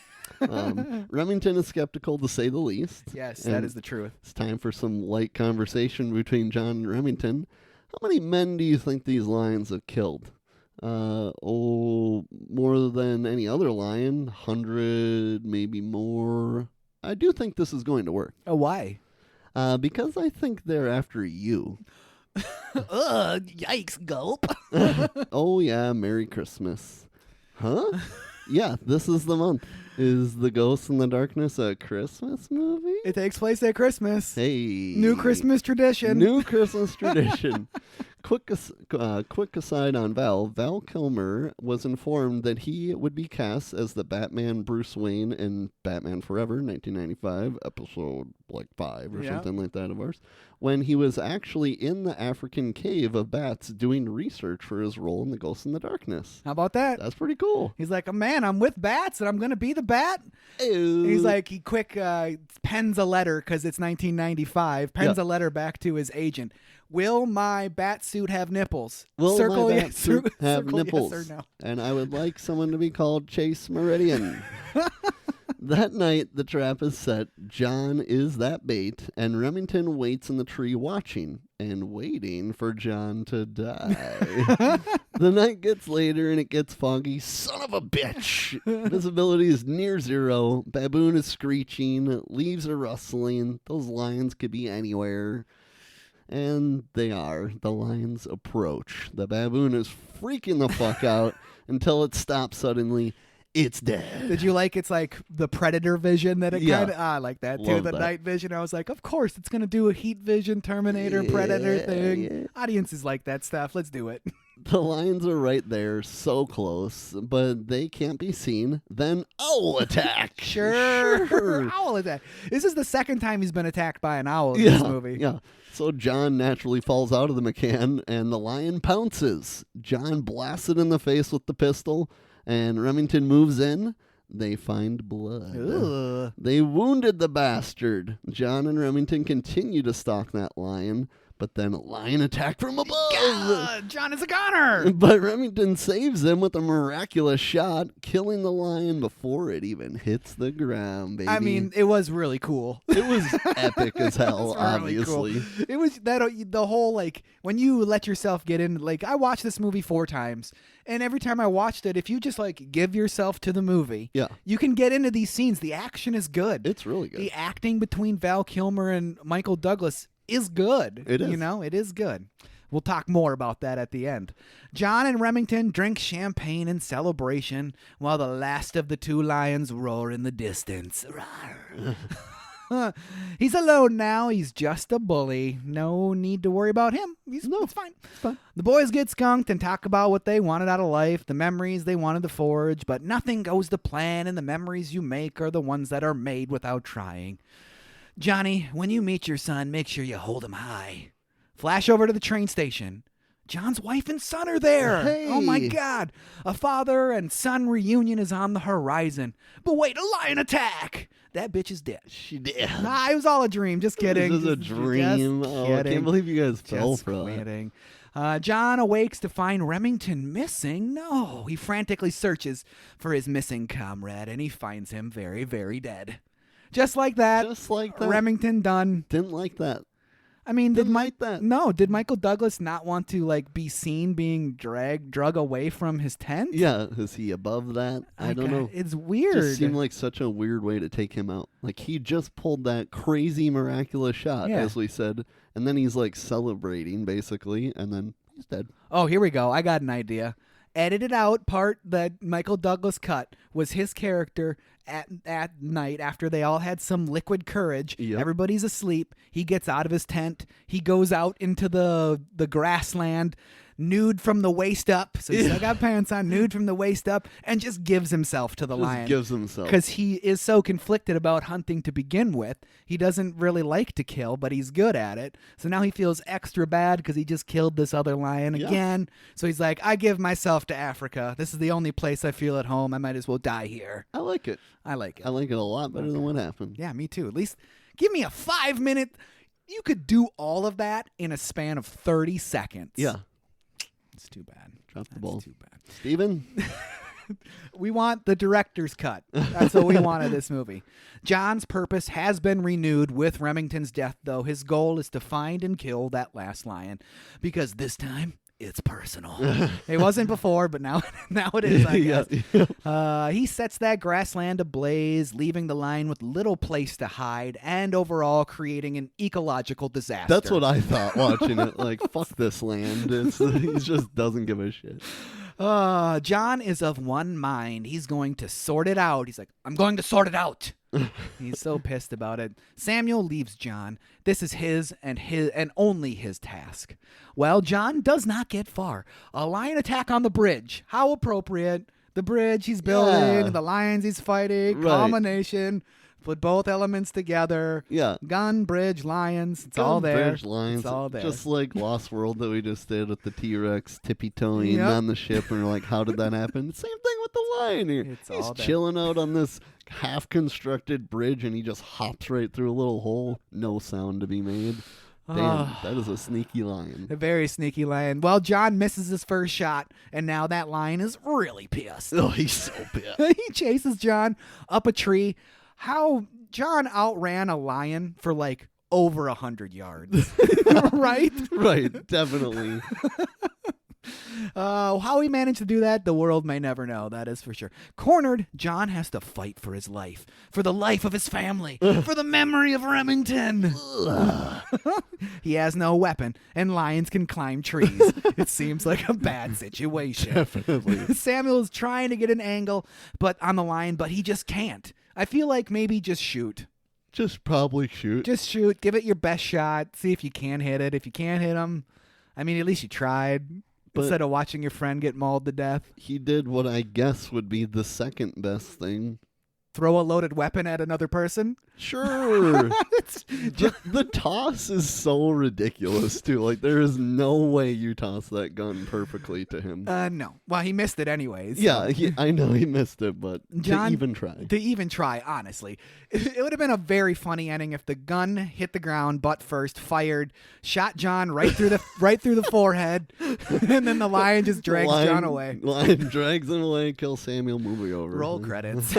Remington is skeptical, to say the least. Yes, that is the truth. It's time for some light conversation between John and Remington. How many men do you think these lions have killed? More than any other lion. 100, maybe more. I do think this is going to work. Oh, why? Because I think they're after you. Ugh, yikes, gulp. Oh, yeah, Merry Christmas. Huh? Yeah, this is the month. Is The Ghost in the Darkness a Christmas movie? It takes place at Christmas. Hey. New Christmas tradition. New Christmas tradition. Quick aside on Val. Val Kilmer was informed that he would be cast as the Batman Bruce Wayne in Batman Forever, 1995, episode 5 or something like that of ours, when he was actually in the African cave of bats doing research for his role in The Ghost in the Darkness. How about that? That's pretty cool. He's like, oh, man, I'm with bats and I'm going to be the bat. Ew. He's like, he quick pens a letter because it's 1995, pens a letter back to his agent. Will my bat suit have nipples? Will circle my bat suit have circle nipples? Yes or no. And I would like someone to be called Chase Meridian. That night, the trap is set. John is that bait, and Remington waits in the tree watching and waiting for John to die. The night gets later and it gets foggy. Son of a bitch! Visibility is near zero. Baboon is screeching. Leaves are rustling. Those lions could be anywhere. And they are. The lions approach. The baboon is freaking the fuck out until it stops suddenly. it's dead. Did you like it's like the Predator vision that it Yeah. kind of I like that too. Love The that. night vision. I was like, of course it's gonna do a heat vision Terminator Predator thing. Yeah. Audiences like that stuff. Let's do it. The lions are right there, so close, but they can't be seen. Then owl attack. Sure. Owl attack. This is the second time he's been attacked by an owl in this movie. Yeah. So John naturally falls out of the McCann, and the lion pounces. John blasts it in the face with the pistol, and Remington moves in. They find blood. Ugh. They wounded the bastard. John and Remington continue to stalk that lion, but then a lion attack from above. God, John is a goner. But Remington saves him with a miraculous shot, killing the lion before it even hits the ground, baby. I mean, it was really cool. it was epic as hell, It was really cool. obviously. It was that the whole like when you let yourself get in. Like I watched this movie 4 times, and every time I watched it, if you just like give yourself to the movie, Yeah. you can get into these scenes. The action is good. It's really good. The acting between Val Kilmer and Michael Douglas is good. It is. You know, it is good. We'll talk more about that at the end. John and Remington drink champagne in celebration while the last of the 2 lions roar in the distance. Rawr. He's alone now. He's just a bully. No need to worry about him. It's fine. It's fine. The boys get skunked and talk about what they wanted out of life, the memories they wanted to forge, but nothing goes to plan, and the memories you make are the ones that are made without trying. Johnny, when you meet your son, make sure you hold him high. Flash over to the train station. John's wife and son are there. Hey. Oh my God. A father and son reunion is on the horizon. But wait, a lion attack. That bitch is dead. She did. Nah, it was all a dream. Just kidding. This is a Just dream. Oh, I kidding. can't believe you guys fell Just for that. kidding. John awakes to find Remington missing. No, he frantically searches for his missing comrade, and he finds him very, very dead. Just like that. Just like that. Remington done. Didn't like that. I mean, Didn't like that. No, did Michael Douglas not want to like be seen being drug away from his tent? Yeah, is he above that? I don't know. It's It weird. just seemed like such a weird way to take him out. Like he just pulled that crazy miraculous shot, Yeah. as we said, and then he's like celebrating basically, and then he's dead. Oh, here we go. I got an idea. Edited out part that Michael Douglas cut was his character at night after they all had some liquid courage. Yep. Everybody's asleep. He gets out of his tent. He goes out into the grassland, nude from the waist up. So he's still got pants on, nude from the waist up, and just gives himself to the Just lion. gives himself. Because he is so conflicted about hunting to begin with. He doesn't really like to kill, but he's good at it. So now he feels extra bad because he just killed this other lion again. So he's like, I give myself to Africa. This is the only place I feel at home. I might as well die here. I like it. I like it. I like it a lot better than what happened. Yeah, me too. At least give me a 5-minute. You could do all of that in a span of 30 seconds. Yeah. It's too bad. Drop the That's ball. too bad. Steven? We want the director's cut. That's what we want of this movie. John's purpose has been renewed with Remington's death, though. His goal is to find and kill that last lion. Because this time, it's personal. It wasn't before, but now it is, I guess. He sets that grassland ablaze, leaving the lion with little place to hide, and overall creating an ecological disaster. That's what I thought watching it. Like, fuck this land. He just doesn't give a shit. John is of one mind. He's going to sort it out. He's like, I'm going to sort it out. He's so pissed about it. Samuel leaves John. This is his and only his task. Well, John does not get far. A lion attack on the bridge. How appropriate. The bridge he's building, Yeah. the lions he's fighting, Right. culmination. Put both elements together. Yeah. Gun, bridge, lions. It's all there. Bridge lines, It's all there. just like Lost World that we just did with the T-Rex tippy-toeing Yep. on the ship, and we're like, how did that happen? Same thing with the lion here. It's He's all there. chilling out on this half-constructed bridge, and he just hops right through a little hole. No sound to be made. Damn, that is a sneaky lion. A very sneaky lion. Well, John misses his first shot, and now that lion is really pissed. Oh, he's so pissed. He chases John up a tree. How John outran a lion for like over 100 yards. Right? Right, definitely. How he managed to do that, the world may never know. That is for sure. Cornered, John has to fight for his life, for the life of his family, for the memory of Remington. He has no weapon, and lions can climb trees. It seems like a bad situation. Definitely. Samuel's trying to get an angle on the lion, but he just can't. I feel like maybe just shoot. Just probably shoot. Just shoot. Give it your best shot. See if you can hit it. If you can't hit him, I mean, at least you tried. But instead of watching your friend get mauled to death. he did what I guess would be the second best thing. Throw a loaded weapon at another person? Sure. The toss is so ridiculous, too. Like, there is no way you toss that gun perfectly to him. No. Well, he missed it anyways. Yeah, I know he missed it, but John, to even try. To even try, honestly. It would have been a very funny ending if the gun hit the ground butt first, fired, shot John right through the forehead, and then the lion just drags John away. Lion drags him away, kills Samuel, movie over. Roll credits.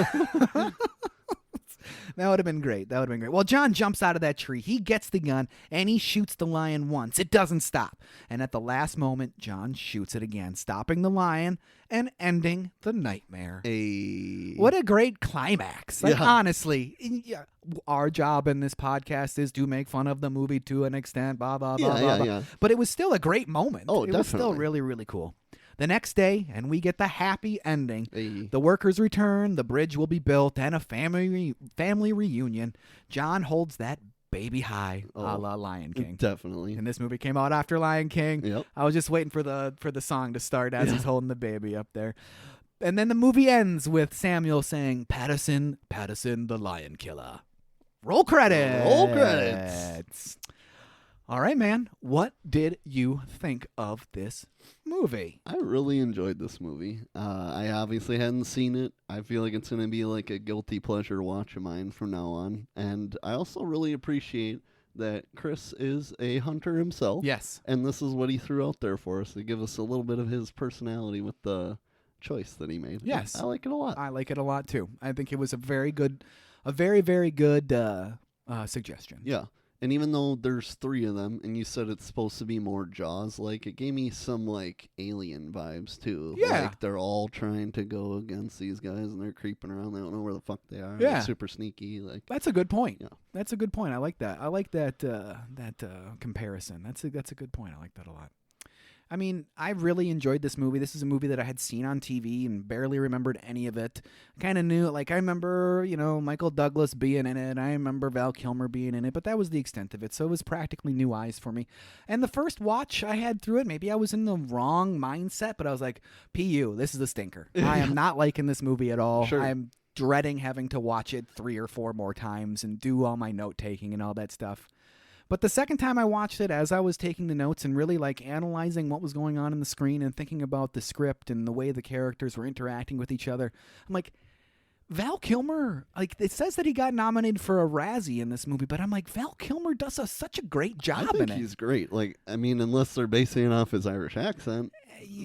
That would have been great. Well, John jumps out of that tree. He gets the gun, and he shoots the lion once. It doesn't stop. And at the last moment, John shoots it again, stopping the lion and ending the nightmare. What a great climax. Like, honestly, our job in this podcast is to make fun of the movie to an extent, blah, blah, blah, blah, blah. Yeah. But it was still a great moment. Oh, it was still really, really cool. The next day, and we get the happy ending. The workers return, the bridge will be built, and a family reunion. John holds that baby high, a la Lion King. Definitely. And this movie came out after Lion King. Yep. I was just waiting for the song to start as he's holding the baby up there. And then the movie ends with Samuel saying, "Patterson, Patterson, the lion killer." Roll credits. Roll credits. All right, man. What did you think of this movie? I really enjoyed this movie. I obviously hadn't seen it. I feel like it's going to be like a guilty pleasure watch of mine from now on. And I also really appreciate that Chris is a hunter himself. Yes. And this is what he threw out there for us to give us a little bit of his personality with the choice that he made. Yes. I like it a lot. I like it a lot, too. I think it was a very, very good suggestion. Yeah. And even though there's 3 of them, and you said it's supposed to be more Jaws-like, it gave me some, like, alien vibes, too. Yeah. Like, they're all trying to go against these guys, and they're creeping around. They don't know where the fuck they are. Yeah. They're super sneaky. Like, That's a good point. Yeah. That's a good point. I like that. I like that comparison. That's a good point. I like that a lot. I mean, I really enjoyed this movie. This is a movie that I had seen on TV and barely remembered any of it. Kind of knew, like, I remember, Michael Douglas being in it. I remember Val Kilmer being in it, but that was the extent of it. So it was practically new eyes for me. And the first watch I had through it, maybe I was in the wrong mindset, but I was like, PU, this is a stinker. I am not liking this movie at all. Sure. I'm dreading having to watch it 3 or 4 more times and do all my note taking and all that stuff. But the second time I watched it, as I was taking the notes and really like analyzing what was going on in the screen and thinking about the script and the way the characters were interacting with each other, I'm like, Val Kilmer, like, it says that he got nominated for a Razzie in this movie, but I'm like, Val Kilmer does such a great job I think in it. he's great. Like, I mean, unless they're basing it off his Irish accent.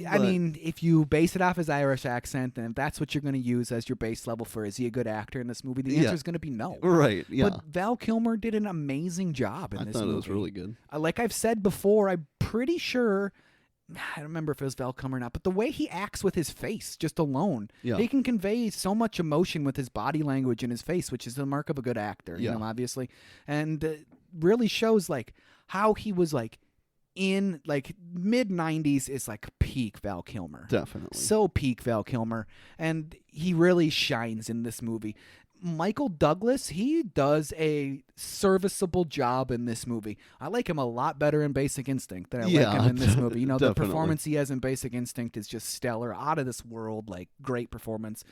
I mean, if you base it off his Irish accent, then if that's what you're going to use as your base level for is he a good actor in this movie, the answer is going to be no. Right, yeah. But Val Kilmer did an amazing job in this movie. I thought it was really good. Like I've said before, I'm pretty sure, I don't remember if it was Val Kilmer or not, but the way he acts with his face just alone, he can convey so much emotion with his body language and his face, which is the mark of a good actor, obviously. And really shows like how he was like, in like mid-90s is like peak Val Kilmer. Definitely. So peak Val Kilmer. And he really shines in this movie. Michael Douglas, he does a serviceable job in this movie. I like him a lot better in Basic Instinct than I like him in this movie. The performance he has in Basic Instinct is just stellar, out of this world, like great performance.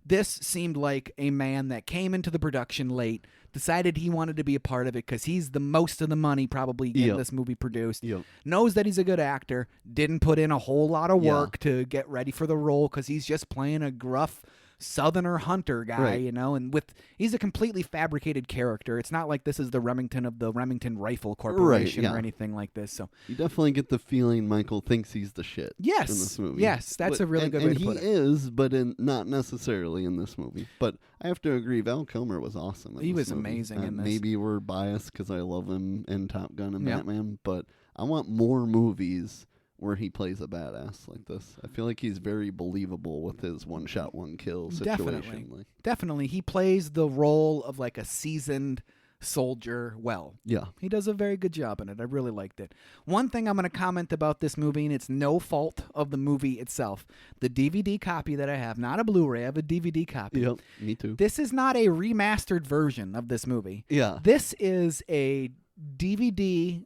This seemed like a man that came into the production late, decided he wanted to be a part of it because he's the most of the money probably getting this movie produced, knows that he's a good actor, didn't put in a whole lot of work to get ready for the role because he's just playing a gruff Southerner hunter guy, and he's a completely fabricated character. It's not like this is the Remington of the Remington Rifle Corporation or anything like this. So you definitely get the feeling Michael thinks he's the shit. Yes, in this movie. Yes, that's a really good way to put it. And he is, but not necessarily in this movie. But I have to agree, Val Kilmer was awesome. He was amazing in this. Maybe we're biased because I love him in Top Gun and Batman, but I want more movies where he plays a badass like this. I feel like he's very believable with his one shot, one kill situation. Definitely. He plays the role of like a seasoned soldier well. Yeah. He does a very good job in it. I really liked it. One thing I'm going to comment about this movie, and it's no fault of the movie itself. The DVD copy that I have, not a Blu-ray, I have a DVD copy. Yep, me too. This is not a remastered version of this movie. Yeah. This is a DVD.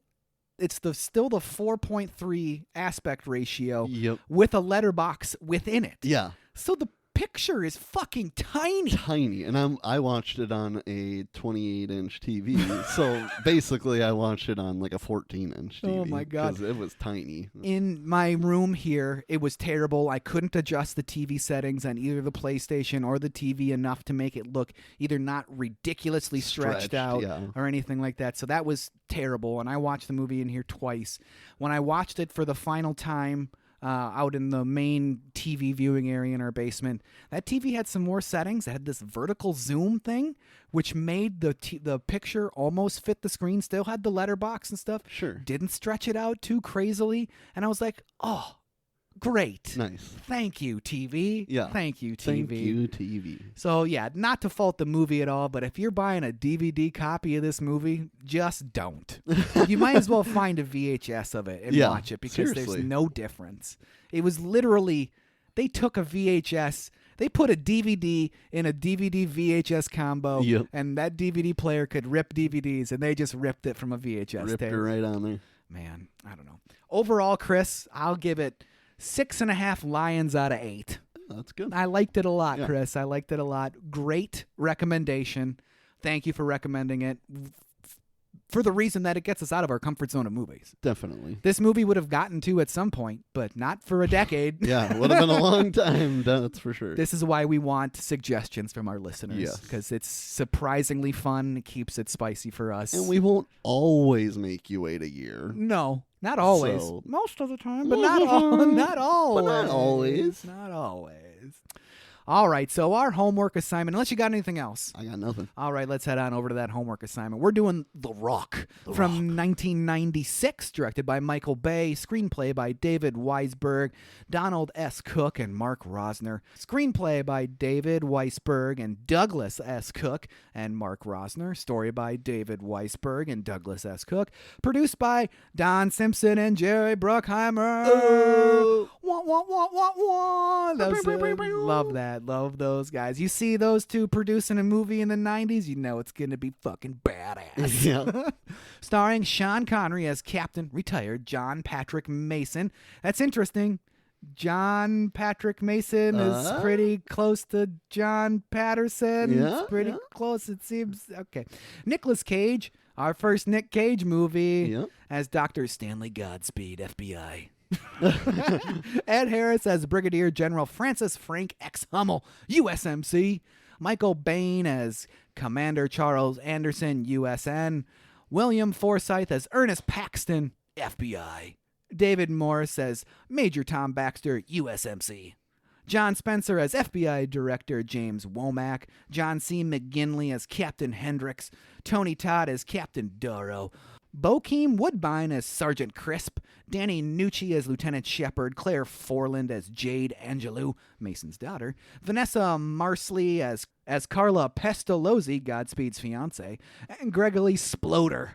It's still the 4.3 aspect ratio with a letterbox within it. Yeah. So the picture is fucking tiny. Tiny. And I watched it on a 28-inch TV. So basically I watched it on like a 14-inch TV. Oh my God. Because it was tiny. In my room here, it was terrible. I couldn't adjust the TV settings on either the PlayStation or the TV enough to make it look either not ridiculously stretched out or anything like that. So that was terrible. And I watched the movie in here twice. When I watched it for the final time, out in the main TV viewing area in our basement, that TV had some more settings. It had this vertical zoom thing, which made the picture almost fit the screen. Still had the letterbox and stuff. Sure. Didn't stretch it out too crazily. And I was like, oh, great. Nice. Thank you, TV. Yeah. Thank you, TV. Thank you, TV. So, yeah, not to fault the movie at all, but if you're buying a DVD copy of this movie, just don't. You might as well find a VHS of it and watch it, because there's no difference. It was literally, they took a VHS, they put a DVD in a DVD VHS combo, and that DVD player could rip DVDs, and they just ripped it from a VHS tape. Ripped it right on there. Man, I don't know. Overall, Chris, I'll give it 6.5 lions out of 8. That's good. I liked it a lot, Chris. I liked it a lot. Great recommendation. Thank you for recommending it. For the reason that it gets us out of our comfort zone of movies. Definitely. This movie would have gotten to at some point, but not for a decade. Yeah, it would have been a long time, that's for sure. This is why we want suggestions from our listeners. Because it's surprisingly fun. It keeps it spicy for us. And we won't always make you wait a year. No, not always. Most of the time, but not always. But not always. Not always. All right, so our homework assignment, unless you got anything else. I got nothing. All right, let's head on over to that homework assignment. We're doing The Rock from 1996, directed by Michael Bay, screenplay by David Weisberg, Donald S. Cook, and Mark Rosner. Screenplay by David Weisberg and Douglas S. Cook and Mark Rosner. Story by David Weisberg and Douglas S. Cook. Produced by Don Simpson and Jerry Bruckheimer. Oh. Wah, wah, wah, wah, wah. Love that. Love those guys. You see those two producing a movie in the 90s, you know it's going to be fucking badass. Yeah. Starring Sean Connery as Captain Retired John Patrick Mason. That's interesting. John Patrick Mason is pretty close to John Patterson. Yeah, it's pretty close, it seems. Okay. Nicolas Cage, our first Nick Cage movie, as Dr. Stanley Godspeed, FBI. Ed Harris as Brigadier General Francis Frank X. Hummel, USMC. Michael Bain as Commander Charles Anderson, USN. William Forsythe as Ernest Paxton, FBI. David Morris as Major Tom Baxter, USMC. John Spencer as FBI Director James Womack. John C. McGinley as Captain Hendricks. Tony Todd as Captain Darrow. Bokeem Woodbine as Sergeant Crisp, Danny Nucci as Lieutenant Shepard, Claire Forland as Jade Angelou, Mason's daughter, Vanessa Marsley as Carla Pestalozzi, Godspeed's fiance, and Gregory Sploder.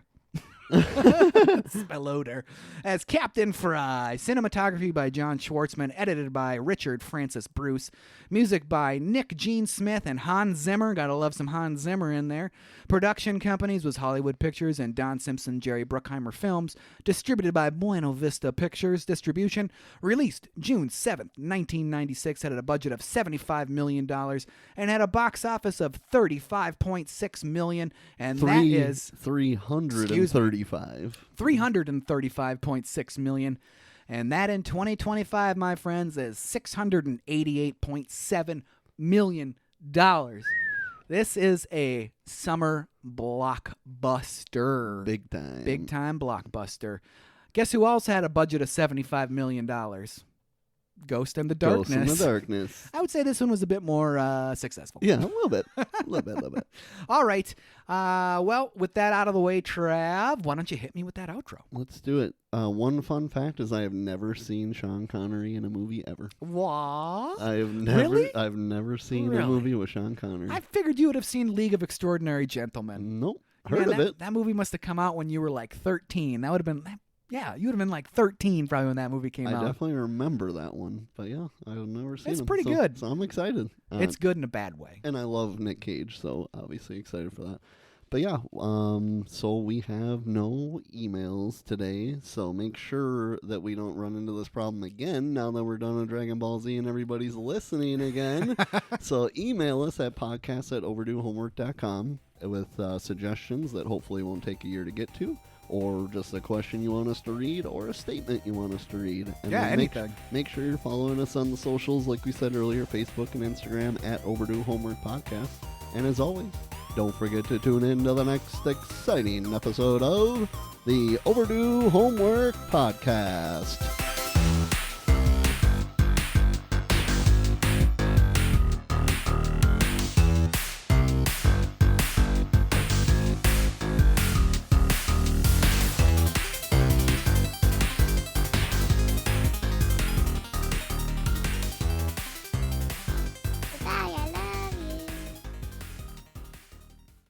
Sploder as Captain Fry. Cinematography by John Schwartzman, edited by Richard Francis Bruce. Music by Nick Gene Smith and Hans Zimmer. Gotta love some Hans Zimmer in there. Production companies was Hollywood Pictures and Don Simpson, Jerry Bruckheimer Films. Distributed by Buena Vista Pictures Distribution. Released June 7th, 1996. Had a budget of $75 million and had a box office of $35.6 million. And that is 335.6 million. And that in 2025, my friends, is $688.7 million. This is a summer blockbuster. Big time. Big time blockbuster. Guess who else had a budget of $75 million? Ghost in the Ghost Darkness. in the Darkness. I would say this one was a bit more successful. Yeah, a little bit. A little bit. All right. Well, with that out of the way, Trav, why don't you hit me with that outro? Let's do it. One fun fact is I have never seen Sean Connery in a movie ever. What? Really? I've never seen Really? a movie with Sean Connery. I figured you would have seen League of Extraordinary Gentlemen. Nope. Heard Man, of it. That movie must have come out when you were like 13. That would have been... Yeah, you would have been like 13 probably when that movie came out. I definitely remember that one. But yeah, I've never seen it. It's pretty good. So I'm excited. It's good in a bad way. And I love Nick Cage, so obviously excited for that. But yeah, so we have no emails today, so make sure that we don't run into this problem again now that we're done with Dragon Ball Z and everybody's listening again. So email us at podcast@overduehomework.com with suggestions that hopefully won't take a year to get to, or just a question you want us to read, or a statement you want us to read. And yeah, then anything. Make sure you're following us on the socials, like we said earlier, Facebook and Instagram at Overdue Homework Podcast. And as always, don't forget to tune in to the next exciting episode of the Overdue Homework Podcast.